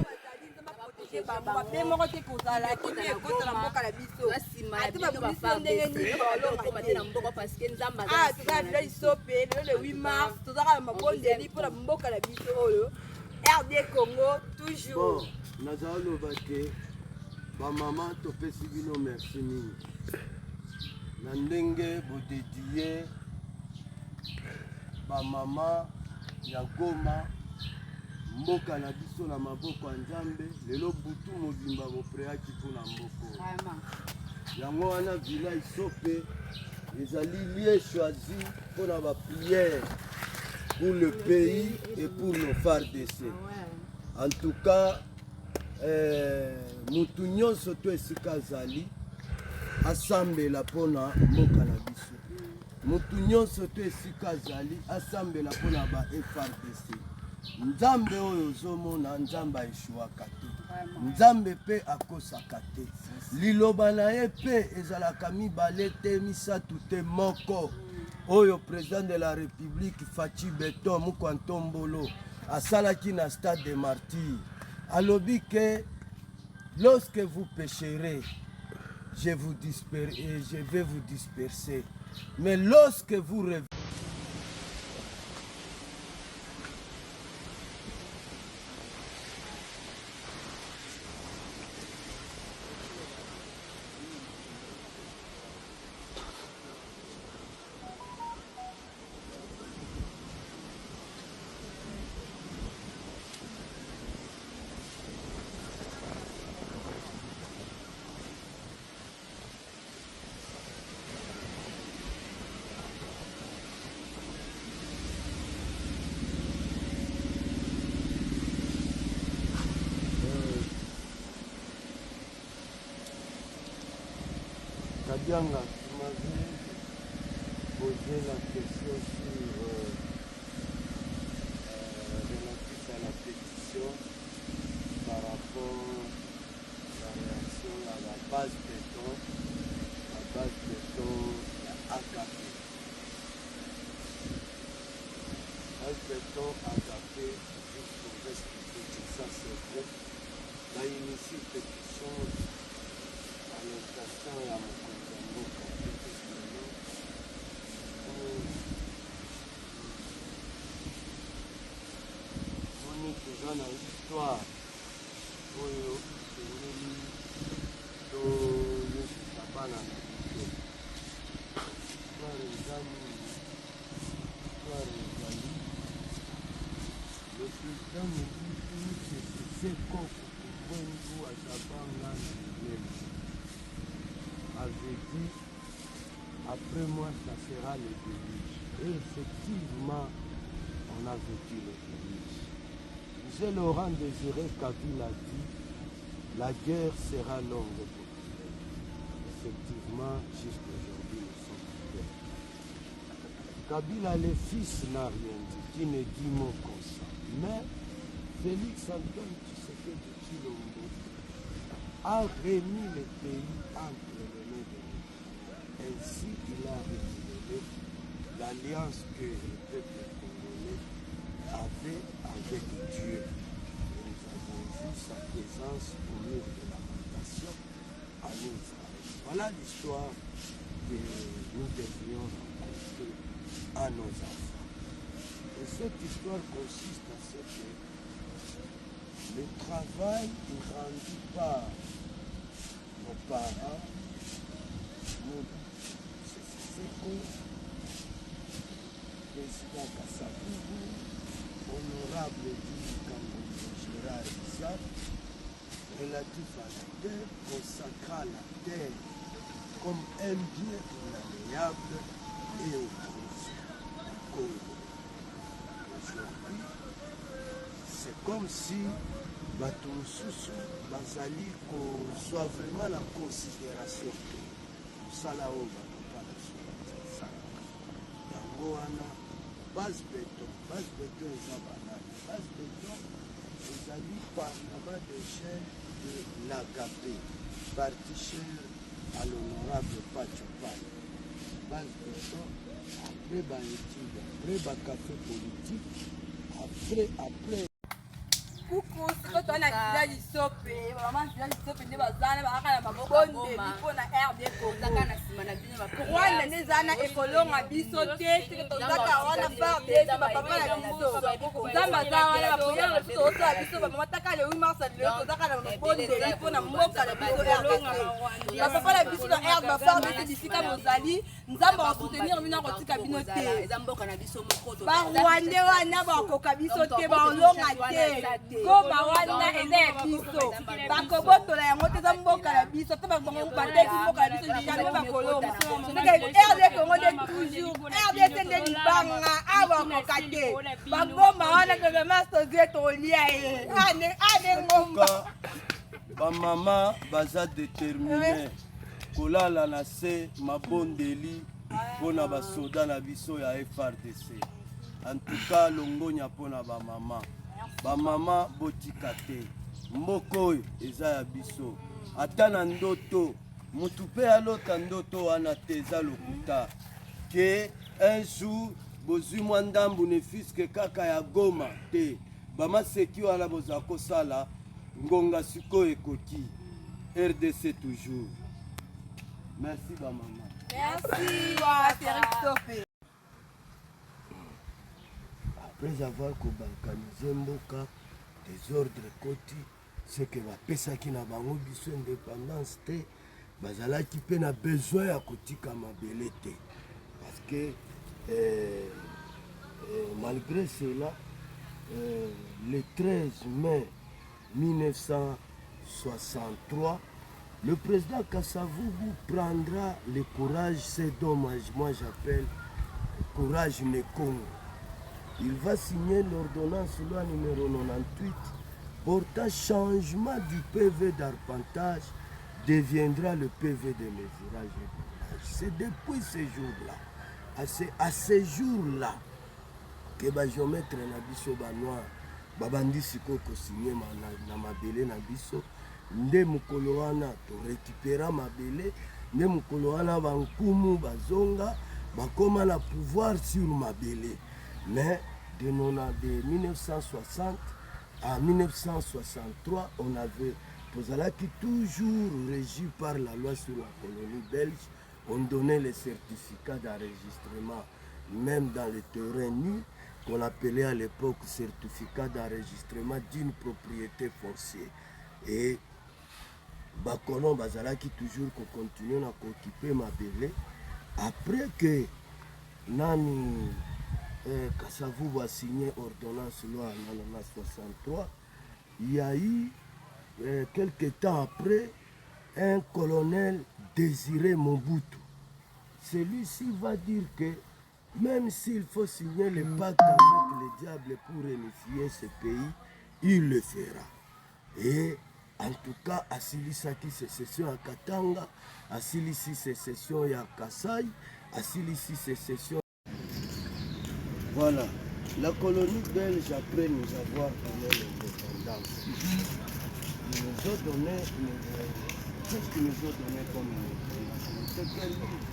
bape moko te kozala kimi ekota na mboka na biso ate babulisi ndenge nini toza village sope lelo le 8 mars tozaka na mabondeli mpona mboka na biso oyo RD Congo toujours. Nazala loba te bamama topesi bino merci mingi na ndenge bodedie bamama ya Goma mboka na biso na maboko ya Nzambe. Lelo butu mobimba bopreaki mpona mboko yango wana village sope ezali lieu choisi mpona baprière pour le pays et pour nos FARDC. En tout cas mutu nyonso to esika azali asambela mpona mboka na biso, mutu nyonso to esika azali asambela mpona ba FARDC. Nzambe oyo ozomona Nzambe aeshuaka te, Nzambe pe akosaka te, liloba na ye pe ezalaka mibale te misatu te moko. Oyo président de la République Fachi Beton Mukwantombolo asalaki na stade de Martyrs alobi que lorsque vous pécherez je vais vous disperser, mais lorsque vous revenez Kadianga, tu m'avais posé la question sur relatif à la pétition par rapport à la réaction à la base béton AKP. Base béton AKP, juste pour expliquer que ça c'est vrai, on a initié une pétition à l'intention et à mon toza na histoire oyo esengeli toyokisa bana na biso. Histoire eza nini? Histoire ezali le président Mobutu Sese Seko Kukumbwendu azabanga na minene avait dit après moi ça sera le déluge. Et effectivement on a vécu le déluge. Michel Laurent Désiré Kabila dit la guerre sera longue pour Israël. Effectivement, jusqu'aujourd'hui, nous sommes en guerre. Kabila, le fils, n'a rien dit, qui ne dit mot comme ça. Mais Félix Antoine Tshisekedi Tshilombo a remis le pays entre les mains de l'État. Ainsi, il a révélé l'alliance que le peuple congolais avait avec Dieu. Et nous avons vu sa présence au mur de lamentation à Israël. Voilà l'histoire que nous devrions raconter à nos enfants. Et cette histoire consiste à ce que le travail est rendu par nos parents, Seko, président Kasavubu, honorable du Cameroun Gérard Isaac, relatif à la terre, consacra la terre comme un bien inaliénable et au Congo. Aujourd'hui, c'est comme si Batosusu Bazali soit vraiment la considération que Salao Bakapala Yango wana base béton eza banani base béton ezali parlement de chaîne de l'Agapé parti cher à l'honorable Pachopal base béton après baétude après bacafé politique après kuku siko toana kila lisope mama kila lisope nde bazana bakaka na mabondeli mpo na RD Congo rwanda nde eza na ekolonga biso te sike tozaka wana bardesi bapapa na biso nzambe aza wana bapoyana na biso osola biso bamama taka le 8 mars lelo tozaka na mabondeli mpo na mboka na biso RDC bapapa na biso na RD bafardesi bisika bozali nzambe akosoutenir bino akotika bino te barwande wana bakoka biso te baolonga te goma wana eza ya biso bakobotola yango te eza mboka na biso te bateki mboka na biso jamais bakolonga RD Congo nde toujours RDC nde libanga awa bakoka te bagoma wana gouvernement tozie tolia ye ane ngomba bamama baza déterminé kolala na se mabondeli mpona basoda na biso ya FRDC. En tout cas longonya mpona bamama bamama botika te mboka oyo eza ya biso ata na ndoto mutu mpe alota ndoto wana te eza lokuta ke un jour bozwi mwa ndambu ne fiske kaka ya Goma te bamaseki wana bozala kosala ngonga sikoyo ekoki RDC toujours. Merci bamama. Merci. Après avoir balkanisé mboka désordre koti ce que bapesaki na bango biso indépendance te bazalaki mpe na besoin ya kotika mabele te parce que malgré cela le 13 mai 1963 le président Kasavubu prendra le courage, c'est dommage, moi j'appelle courage Nekongo. Il va signer l'ordonnance loi numéro 98 portant changement du PV d'arpentage deviendra le PV de mesurage et d'ouvrage. C'est depuis ce jour-là, à ce jour-là, que les géomètres na biso banoir babandi siko ko signer na mabele na biso nde mokolo wana to récupérer mabele nde mokolo wana bankumu bazonga bakoma na pouvoir sur mabele. Mais de 1960 à 1963 on avait tozalaki toujours régi par la loi sur la colonie belge. On donnait les certificats d'enregistrement même dans les terrains nus qu'on appelait à l'époque certificat d'enregistrement d'une propriété foncière. Et bakolon bazalaki toujours qu'on continue à occuper ma belle. Après que Nani Kassavou a signé ordonnance loi en 1963, il y a eu quelques temps après un colonel Désiré Mobutu. Celui-ci va dire que même s'il faut signer le pacte avec le diable pour réunifier ce pays, il le fera. Et en tout cas, Asilisaki sécession à Katanga, Asilisi sécession à Kassai, Asilisi sécession. Voilà, la colonie belge, après nous avoir donné l'indépendance, ils nous ont donné, qu'est-ce qu'ils nous ont donné comme indépendance?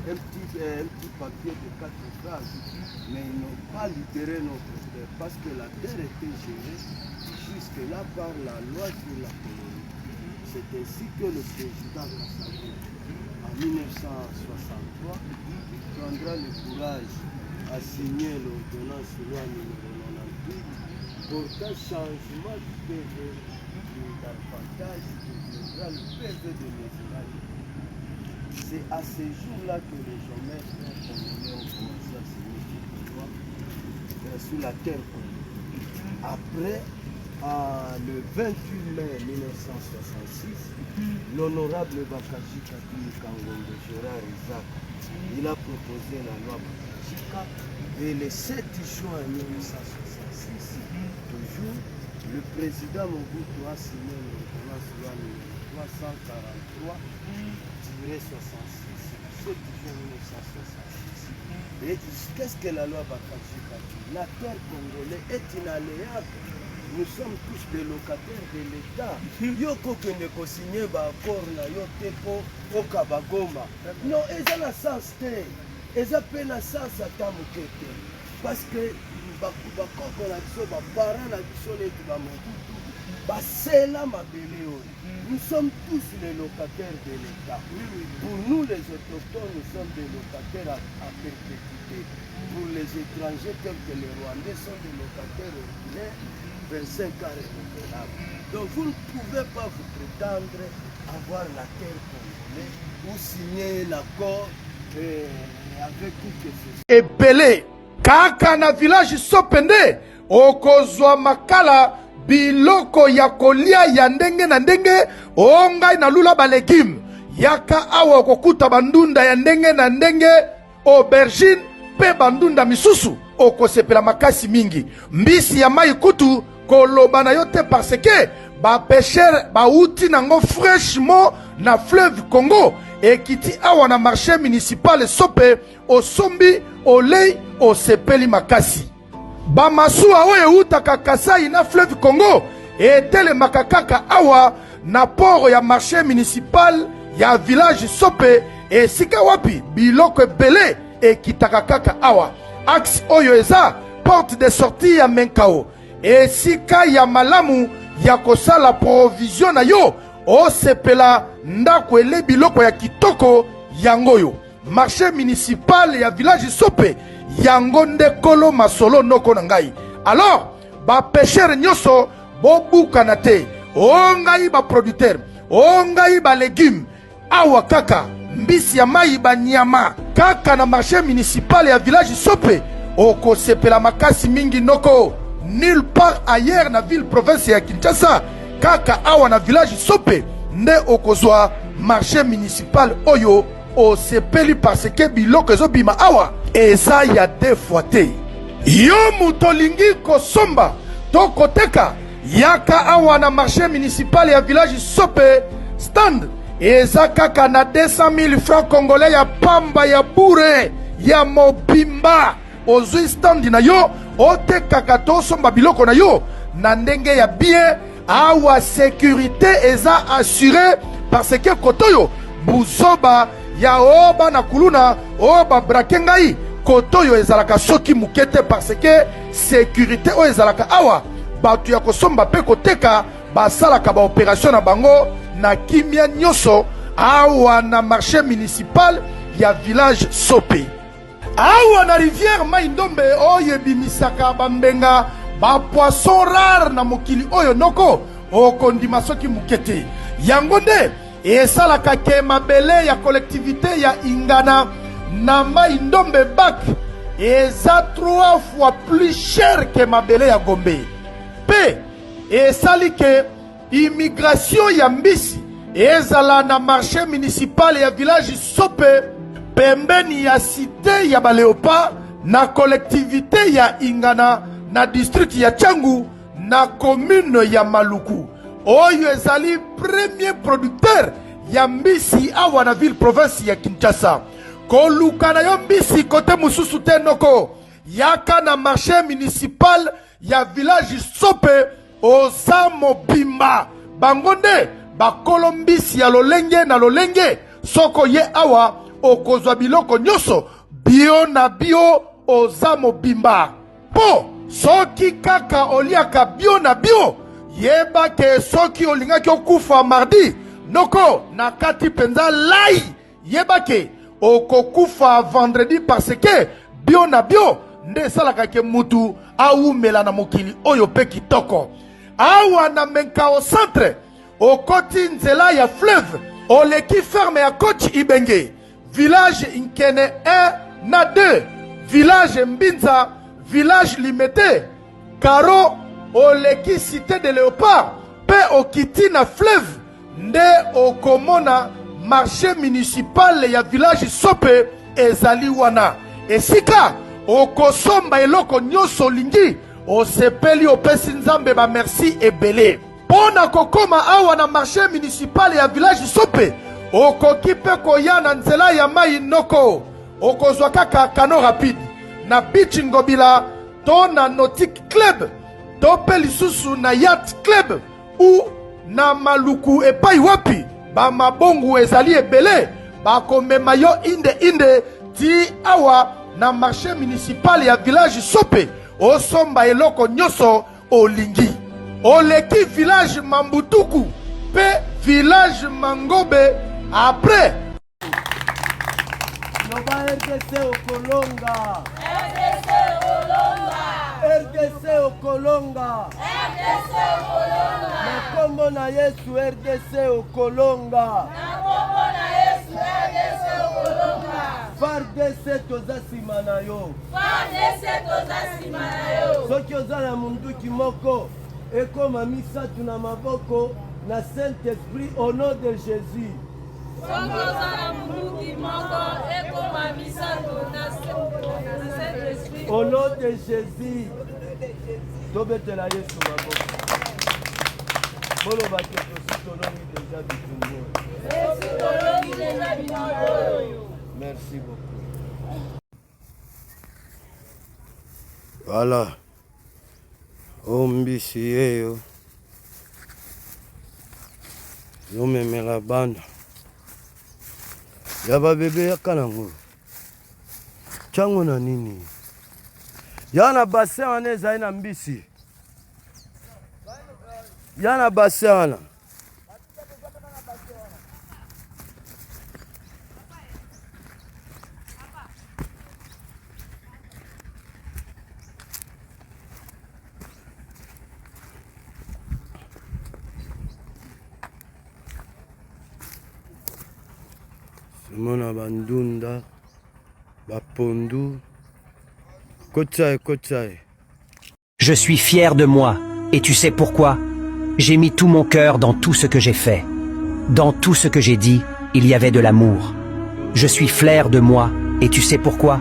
Un petit papier de 4 phrases, mais ils n'ont pas libéré notre terre parce que la terre était gérée jusque-là par la loi sur la colonie. C'est ainsi que le président Kassavou, en 1963, prendra le courage à signer l'ordonnance loi numéro 98 portant changement du PV d'arpentage qui deviendra le PV de Mézirage. C'est à ce jour-là que les géomètres congolais ont commencé à signer cette loi sur la terre congolaise. Après, le 28 mai 1966, l'honorable Bakaji Kabili Kangonde Gérard Isaac, il a proposé la loi Bakajika, et le 7 juin 1966, toujours, le président Mobutu a signé l'ordonnance loi numéro 343 66, 7 juin 1966. Et qu'est-ce que la loi Bakajika dit? La terre congolaise est inaléable. Nous sommes tous des locataires de l'État. Yoko que ne co-signé accord na yoteko okabagoma. Non, ils ont la sens te. Ils ont peine à sens à tamukete. Parce que bakoko na biso ba parents na biso les Mobutu. C'est là ma belle. Nous sommes tous les locataires de l'État. Pour nous les autochtones, nous sommes des locataires à perpétuité. Pour les étrangers tels que les Rwandais sont des locataires ordinaires, 25 ans renouvelables. Donc vous ne pouvez pas vous prétendre avoir la terre congolaise ou signer l'accord avec tout que c'est. Et Pelé, kaka na village Sopende, okozwa makala biloko ya kolia ya ndenge na ndenge, ongai na lula ba légume yaka awa okokuta bandunda ya ndenge na ndenge, aubergine pe bandunda misusu okosepela makasi mingi. Mbisi ya mai kutu koloba na yo te parce que ba pêcheur ba uti nango fraîchement na fleuve Congo ekiti awa na marché municipal Sope osombi olei osepeli makasi. Bamasuwa oyo utaka Kasai na fleuve Congo etelemaka kaka awa na port ya marché municipal ya village Sope esika wapi biloko ebele ekitaka kaka awa. Axe oyo eza porte de sortie ya Menkao esika ya malamu ya kosala provision na yo osepela ndako ele biloko ya kitoko yangoyo. Marché municipal ya village Sope yango nde kolo masolo noko na ngai. Alors ba pêcheur nyoso bobukana te, o ngai ba producteur, o ngai ba légume awa kaka mbisi ya mai ba nyama kaka na marché municipal ya village Sope okosepela makasi mingi noko. Nulle part ailleurs na ville province ya Kinshasa kaka awa na village Sope nde okozwa marché municipal oyo osepeli parce que biloko ezobima awa eza ya deux fois te. Yo mutolingi kosomba to koteka yaka awa na marché municipal ya village Sope stand eza kaka na 200 000 francs congolais ya pamba ya bourre ya mobimba. Ozwi stand na yo otekaka to somba biloko na yo na ndenge ya bien awa sécurité eza assurée parce que kotoyo buzoba ya oba na kuluna oba brakengai kotoyo ezalaka soki mukete parce que sécurité o ezalaka awa batu ya kosomba pe koteka basalaka ba opération na bango na kimia nyoso awa na marché municipal ya village Sope. awa na rivière Mai Ndombe oyo ebimisaka bambenga ba poisson rare na mokili oyo noko okondima soki mukete yango nde esalaka ke mabele ya collectivité ya Ingana na Mai Ndombe bac eza 3 fois plus cher que mabele ya Gombe pe esali ke immigration ya mbisi ezala na marché municipal ya village Sope pembeni ya cité ya Baleopa na collectivité ya Ingana na district ya Tchangu na commune ya Maluku oyo ezali premier producteur ya mbisi awa na ville province ya Kinshasa koluka na yo mbisi kote mususu te noko yaka na marché municipal ya village Sope oza mobimba bango nde bakolo mbisi ya lolenge na lolenge soko ye awa okozwa biloko nyonso bio na bio oza mobimba po soki kaka oliaka bio na bio yeba ke soki olingaki okufa mardi noko na kati penza lai yeba ke okokufa vendredi parce que bio na bio nde esalaka ke mutu awumela na mokili oyo pe kitoko awa na Menkao centre okoti nzela ya fleuve oleki ferme ya Coach Ibenge village Nkene 1 na 2 village Mbinza village Limete Karo oleki cité de Léopard pe okiti na fleuve nde okomona marché municipal ya village Sope ezali wana esika okosomba eloko nyonso lingi osepeli opesi nzambe ba merci ebele pona kokoma awa na marché municipal ya village Sope okoki pe koya na nzela ya mai noko okozwa kaka kano rapide na beach Ngobila to na nautique club to pe lisusu na yacht club ou na Maluku epai wapi ba mabongo ezali ebele bakomema yo inde ti awa na marché municipal ya village Sope osomba eloko nyonso olingi oleki village Mambutuku pe village Mangobe après Loba RDC Okolonga RDC Okolonga na kombo na Yesu RDC Okolonga FARDC toza nsima na yo soki oza na munduki moko ekoma misatu na maboko na Saint-Esprit au nom de Jésus. Au nom de Jésus. Tobetela Yesu maboko. Boloba ke tosi tolongi déjà bitumbo. Merci beaucoup. Voilà. Ombisi yeyo. Yomemela bana. Yaba bebe yakalango. Chango na nini? Yana bassin wana ezali na mbisi. Yana bassin wana. Mona bandunda, bapondu, kotsae. Je suis fier de moi, et tu sais pourquoi? J'ai mis tout mon cœur dans tout ce que j'ai fait. Dans tout ce que j'ai dit, il y avait de l'amour. Je suis fier de moi, et tu sais pourquoi?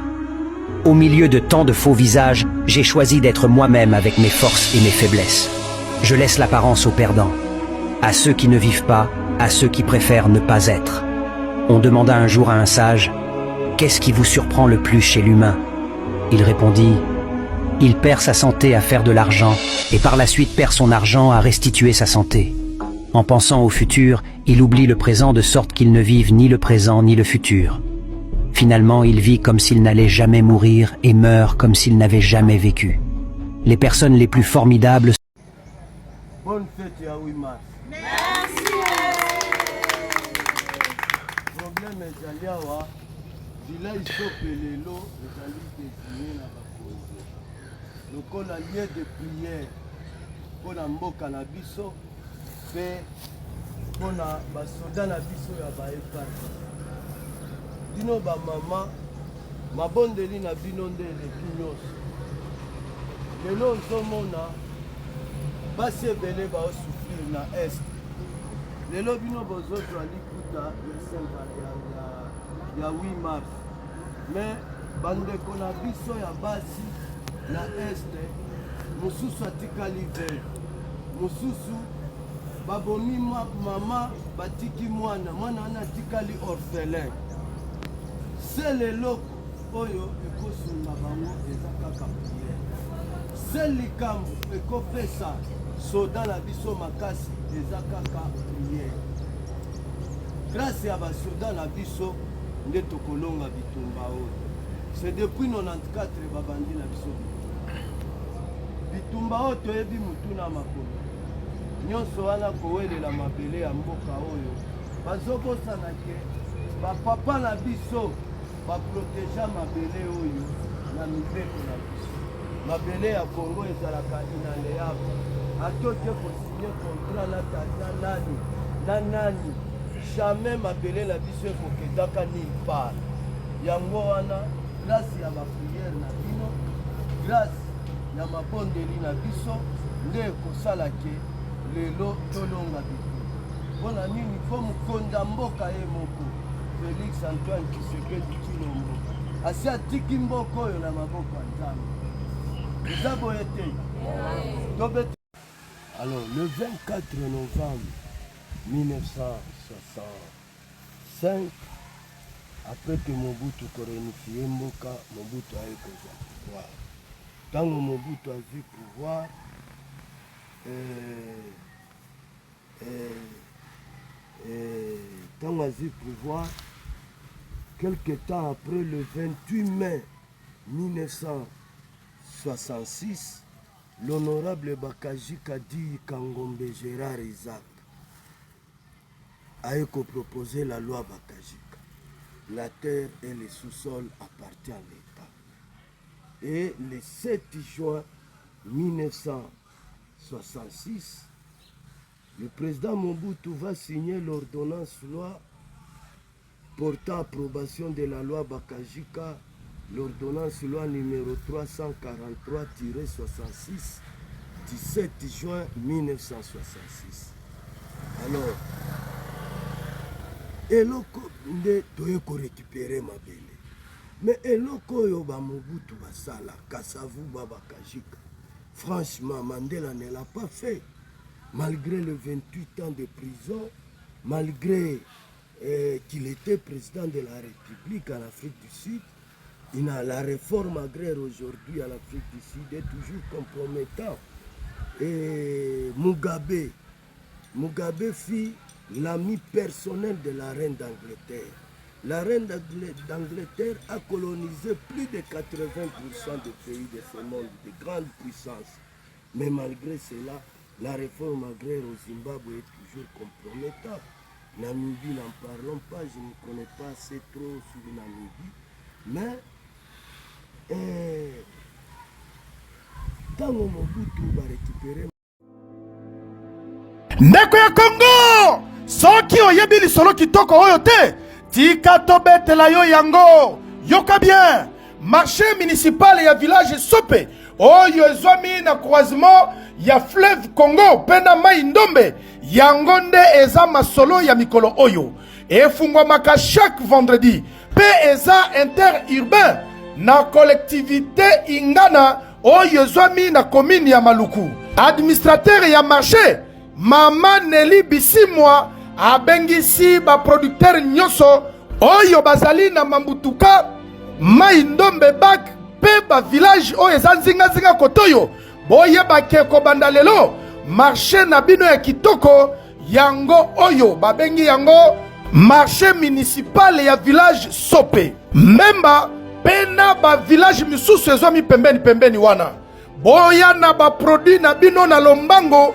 Au milieu de tant de faux visages, j'ai choisi d'être moi-même avec mes forces et mes faiblesses. Je laisse l'apparence aux perdants, à ceux qui ne vivent pas, à ceux qui préfèrent ne pas être. On demanda un jour à un sage, « Qu'est-ce qui vous surprend le plus chez l'humain ?» Il répondit, « Il perd sa santé à faire de l'argent, et par la suite perd son argent à restituer sa santé. En pensant au futur, il oublie le présent de sorte qu'il ne vive ni le présent ni le futur. Finalement, il vit comme s'il n'allait jamais mourir et meurt comme s'il n'avait jamais vécu. Les personnes les plus formidables... Bonne fête à 8 mars. Problème ezali awa village sope lelo ezali désigné na bakonzi lokola lieu de prière mpona mboka na biso mpe mpona basoda na biso ya baepate bino bamama mabondeli na bino nde eleki nyonso lelo ozomona basi ebele baosouffrir na este lelo bino bozozwa likuta ya 8 mars mais bandeko na biso ya basi na este mosusu atikali vele mosusu babomi mama batiki mwana wana atikali orphelin se lelo oyo ekosunga bango eza kaka priere se likambo ekopesa soda na biso makasi eza kaka priere grâce ya basoda na biso nde tokolonga bitumba oyo c'est depuis 94 babandi na biso bitumba oyo toyebi mutu na makolo nyonso wana kowelela mabele ya mboka oyo bazobosana ke bapapa na biso baproteja mabele oyo na mibeko na biso mabele ya Congo ezalaka inaleyable atoke kosinye kontra na tata nani jamais mabele na biso ekokendaka nulle part yango wana grâce ya bapriere na bino grâce ya mabondeli na biso nde ekosala ke lelo tolonga bitu mpona nini fo mokonda mboka ye moko Félix Antoine Tshisekedi Tshilombo asi atiki mboka oyo na maboko ya Nzambe eza boye te tobete. Alors le 24 novembre 1965 après que Mobutu koréunifie mboka Mobutu aye kozwa pouvoir ntango Mobutu azwi pouvoir ntango azwi pouvoir quelque temps après le 28 mai 1966 l'honorable Bakaji Kadi Kangombe Gérard Isaac a proposé la loi Bakajika. La terre et le sous-sol appartiennent à l'État. Et le 7 juin 1966, le président Mobutu va signer l'ordonnance loi portant approbation de la loi Bakajika, l'ordonnance loi numéro 343-66, 17 juin 1966. Alors, eloko nde toyeko récupérer mabele mais eloko oyo bamobutu basala Kasavu Bakajika franchement Mandela ne l'a pas fait malgré le 28 ans de prison malgré qu'il était président de la République en Afrique du Sud. La réforme agraire aujourd'hui en Afrique du Sud est toujours compromettant. Et Mugabe fit l'ami personnel de la reine d'Angleterre. La reine d'Angleterre a colonisé plus de 80% des pays de ce monde, de grandes puissances. Mais malgré cela, la réforme agraire au Zimbabwe est toujours compromettante. Namibie, n'en parlons pas, je ne connais pas assez trop sur Namibie. Mais, tant que Mobutu va récupérer. Ndeko ya Congo soki oyebi lisolo kitoko oyo te tika tobetela yo yango yoka bien marché municipal ya village Sope oyo ezwami na croisement ya fleuve Congo pena mai ndombe yango nde eza masolo ya mikolo oyo efungwamaka chaque vendredi pe eza interurbain na collectivité ingana oyo ezwami na commune ya Maluku. Administrateur ya marché Mama Nelly Bisimwa abengisi ba producteur nyoso oyo bazali na Mambutuka mai ndombe bak pe ba village oyo eza nzinga kotoyo boyeba ke kobanda lelo marché na bino ya kitoko yango oyo babengi yango marché municipal ya village Sope memba pena ba village misusu ezwami pembeni wana boya na ba produit na bino na lombango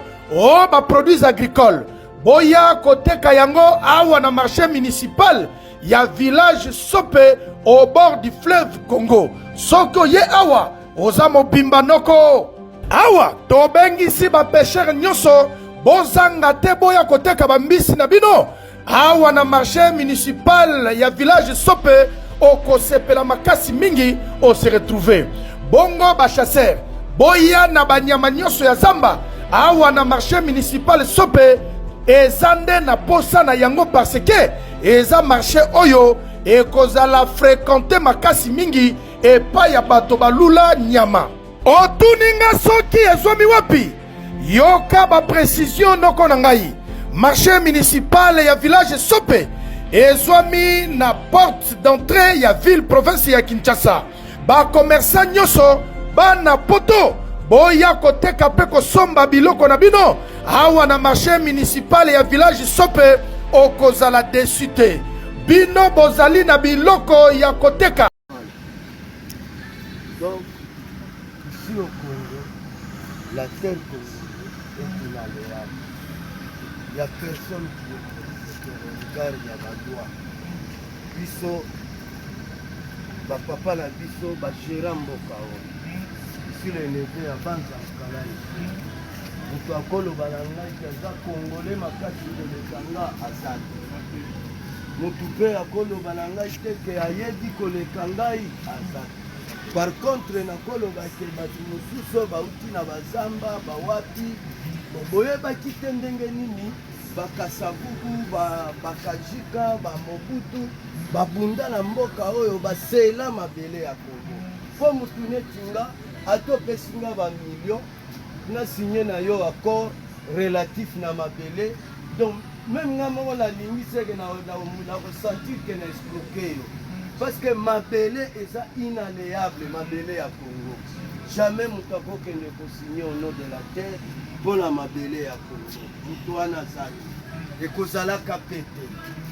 ba produits agricoles boya koteka yango awa na marché municipal ya village Sope au bord du fleuve Congo. Soko ye awa oza mobimba noko. Awa tobengisi ba pêcheur nyonso bozanga te boya koteka bambisi na bino. Awa na marché municipal ya village Sope okosepela makasi mingi o se retrouver. Bongo ba chasseur boya na banyama nyonso ya zamba. Awa na marché municipal Sope ezande na posa na yango parce que eza marché oyo ekozala fréquenté makasi mingi epa ya bato balula nyama. Otuninga soki ezwami wapi? Yoka ba précision noko na ngai. Marché municipal ya village Sope ezwami na porte d'entrée ya ville province ya Kinshasa. Ba commerçant nyoso ba na poto boya koteka pe kosomba biloko na bino. Awa na marché municipal ya village Sope okozala desute. Bino bozali na biloko ya koteka. Donc, ici au Congo, la terre congolaise est inaléable. Il n'y a personne qui regarde la loi. Biso, papa na biso, gérant mboka. Ici le neveu à Banza Mkalai. Mutu akoloba na ngai kaza Congolais makasi kolekanga azali. Mutu pe akoloba na ngai te ke ayebi koleka ngai azali. Par contre nakoloba ke bato mosusu bauti na bazamba bawapi boyebaki te ndenge nini bakasavubu bakajika bamobutu babunda na mboka oyo basela mabele ya Congo. Po mutu neti nga atopesi nga bamilio na signé na yo accord relatif na mabele. Donc même nga moko nalingi seke na ressentir ke na escroquer yo. Parce que mabele eza inaléable, mabele ya Congo. Jamais mutu akokende kosigner au nom de la terre pour la mabele ya Congo. Mutu wana zaki ekozalaka pete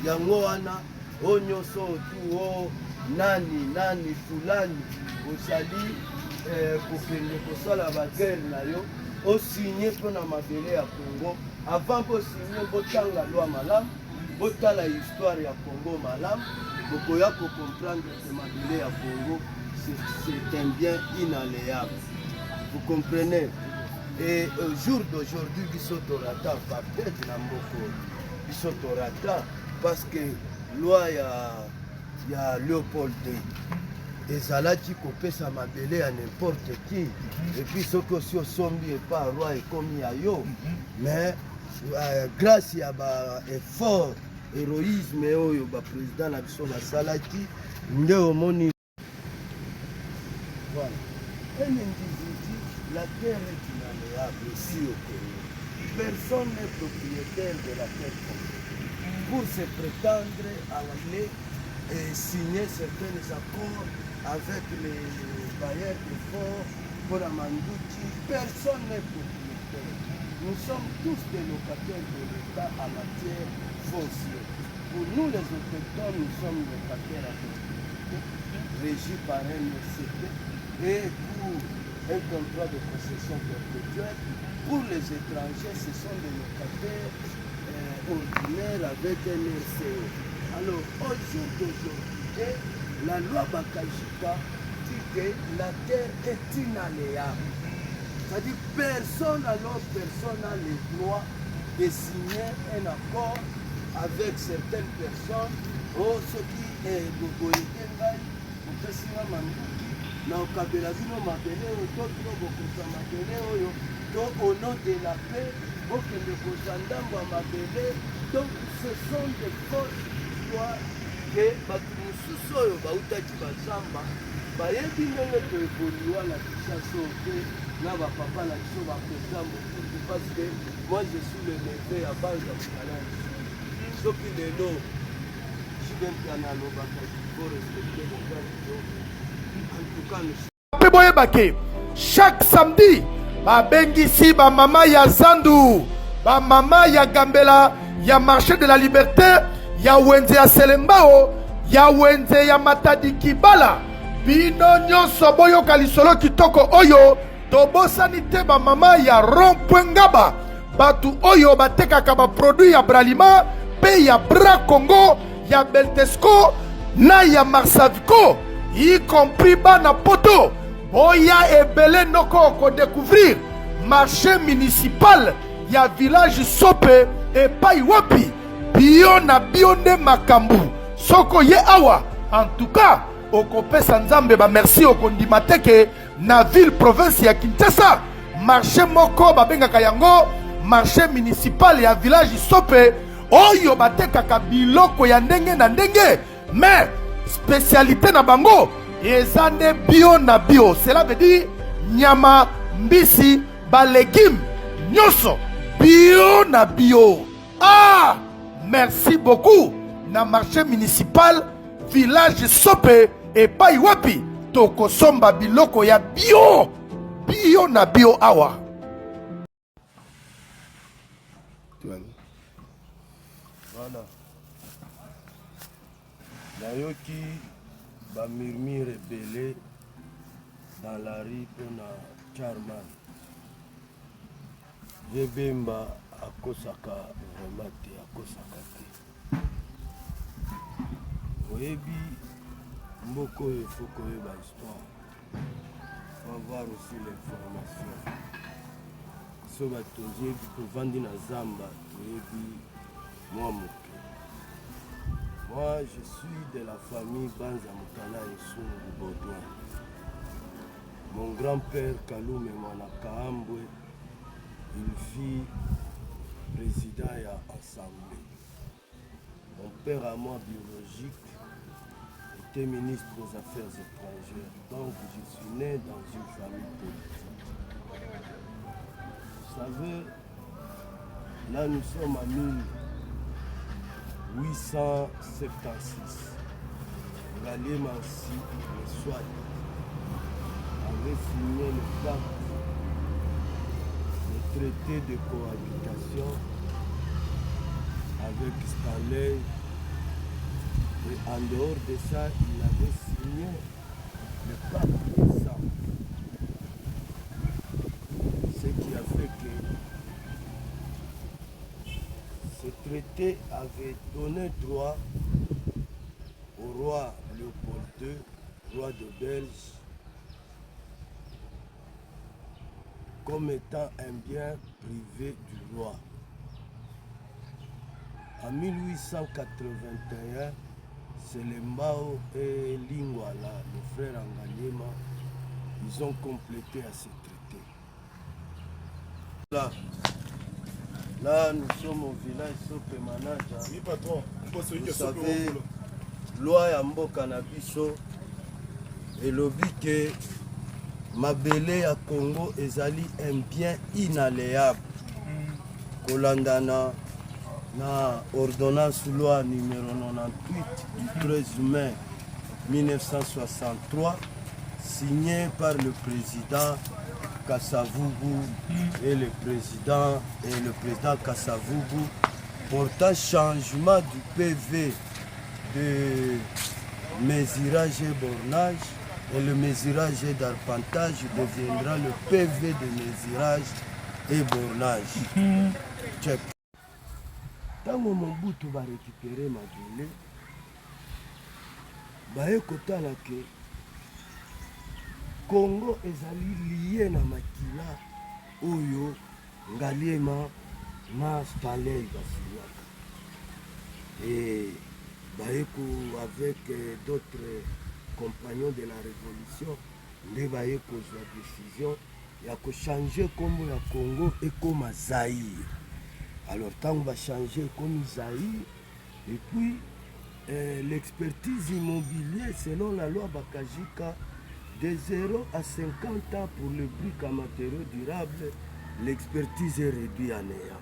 yango wana o nyonso otu o nani fulani ozali kokende kosala bagere na yo osigner mpo na mabele ya Congo. Avant kosigner botanga loi malamu, botala histoire ya Congo malamu. Pour comprendre que mabele ya Congo, c'est un bien inaléable. Vous comprenez? Et au jour d'aujourd'hui, Bisotorata va peut-être na mboko. Bisotorata parce que loi ya Léopold II. Ezalaki kopesa mabele à n'importe qui. Et puis ce que si osombi et pas roi et comme ya yo. Mais grâce à ba effort héroïsme oyo ba président na biso basalaki nde omoni. Voilà. Un individu, la terre est inaléable ici au Congo. Personne n'est propriétaire de la terre congolaise. Pour se prétendre à aller signer certains accords avec les bailleurs de fonds pour la Mandouti, personne n'est propriétaire. Nous sommes tous des locataires de l'État en matière foncière. Pour nous les autochtones, nous sommes locataires à propriété, régis par un ECP, et pour un contrat de concession perpétuelle. Pour les étrangers, ce sont des locataires ordinaires avec un RCE. Alors, au jour d'aujourd'hui, la loi Bakajika dit que la terre est inaléable. C'est-à-dire personne a le droit de signer un accord avec certaines personnes. Oh, ce qui est de Goïtengaï, on peut signer un mandouki, na okabela bino mabele oyo, to bino bokosa mabele oyo, to au nom de la paix, bokende koza ndambo ya mabele. Donc ce sont des fausses histoires que bato mosusu oyo bautaki bazamba bayebi ndenge toeboliwa na Kinshasa ote na bapapa na biso bakoza mokutu parce que moi je suis le neveu ya Banza Mkalai. Soki lelo jibempiana alobaka faut respecter les gens. En tout cas nous boyebake chaque samedi babengisi bamama ya Zandu, bamama ya Gambela, ya marché de la liberté, ya wenze ya Selembao, ya wenze ya Matadi Kibala. Bino nyonso boyoka lisolo kitoko oyo tobosani te bamama ya Rond-Point Ngaba, batu oyo batekaka ba produit ya Bralima pe ya Bra Congo ya Beltesco na ya Marsavico, y compris bana poto, boya ebele noko ko découvrir marché municipal ya village Sope et Paiwapi, bio na bio nde makambu, soko ye awa, en tout cas, okopesa nzambe ba merci okondimateke na ville province ya Kinshasa, marché moko babengaka yango marché municipal ya village Sope, oyo batekaka biloko ya ndenge na ndenge, mais spécialité na bango eza nde bio na bio. Cela veut dire nyama, mbisi, ba légumes nyonso bio na bio. Ah, merci beaucoup. Na marché municipal village Sope et Paiwapi tokosomba biloko ya bio, bio na bio awa. Voilà. Nayoki ba murmure ebele dans la rue pona Charman. Jebemba akosaka vraiment te, akosaka te. Oyebi mboko oyo faut koyeba histoire. Faut avoir aussi l'information. So bato oyebi kovandi na zamba toyebi mwa moke. Moi, je suis de la famille Banza Mukala et Sungu Baudouin. Mon grand-père Kaloume Manakaambwe, il fut président à l'Assemblée. Mon père à moi biologique était ministre aux Affaires étrangères. Donc, je suis né dans une famille politique. Vous savez, là nous sommes à 1876, Galier Mansi, le Swat, avait signé le pacte, le traité de cohabitation avec Stanley. Et en dehors de ça, il avait signé le pacte des Sables. Ce qui a fait que ce traité avait donné droit au roi Léopold II, roi de Belge, comme étant un bien privé du roi. En 1881, c'est les Mao et Lingwala, les frères Angaliema, ils ont complété à ce traité. Là, nous sommes au village Sope Manaja. Oui, patron. Vous savez, loi ya mboka na biso elobi ke mabele ya Congo ezali un bien inalléable. Kolandana na ordonnance loi numéro 98 du 13 mai 1963 signée par le président Kassavubu et le président Kassavubu portant changement du PV de mesurage et bornage, et le mesurage et d'arpentage deviendra le PV de mesurage et bornage. Check. Tango Mobutu va récupérer Mabele, baye kotala ke Congo ezali lié na makila oyo Ngaliema na Stanley basinyaka. Et Baeko avec d'autres compagnons de la révolution, nde baye kozwa décision ya ko changer kombo ya Congo et comme Zaïre. Alors tant va changer comme Zaïre, et puis l'expertise immobilière selon la loi Bakajika, de 0 à 50 ans pour le briques à matériaux durables, l'expertise est réduite à néant.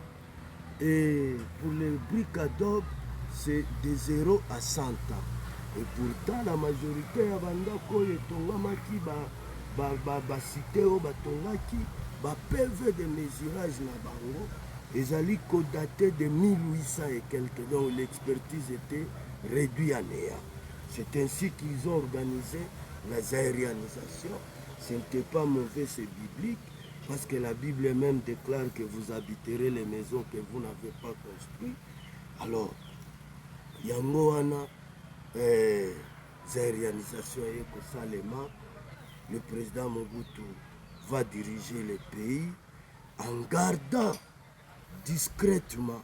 Et pour les briques adobe, c'est de 0 à 100 ans. Et pourtant, la majorité ya bandako etongamaki cité o batongaki ba PV de mesurage na bango ezali daté de 1800 et quelques. Donc l'expertise était réduite à néant. C'est ainsi qu'ils ont organisé la zaïrianisation. Ce n'était pas mauvais, c'est biblique, parce que la Bible même déclare que vous habiterez les maisons que vous n'avez pas construites. Alors, yango wana za réalisation eko salema. Le président Mobutu va diriger le pays en gardant discrètement,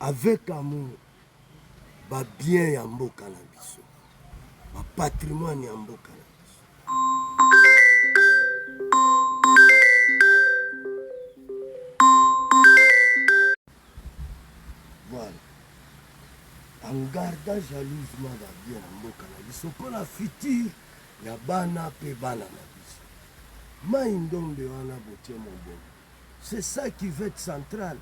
avec amour, ba bien ya mboka na biso, ba patrimoine ya mboka na biso. Voilà. En gardant jalousement ba bien ya mboka na biso pour la future ya bana pe bana na biso. Mai ndombe wana botie mon bon. C'est ça qui va être central.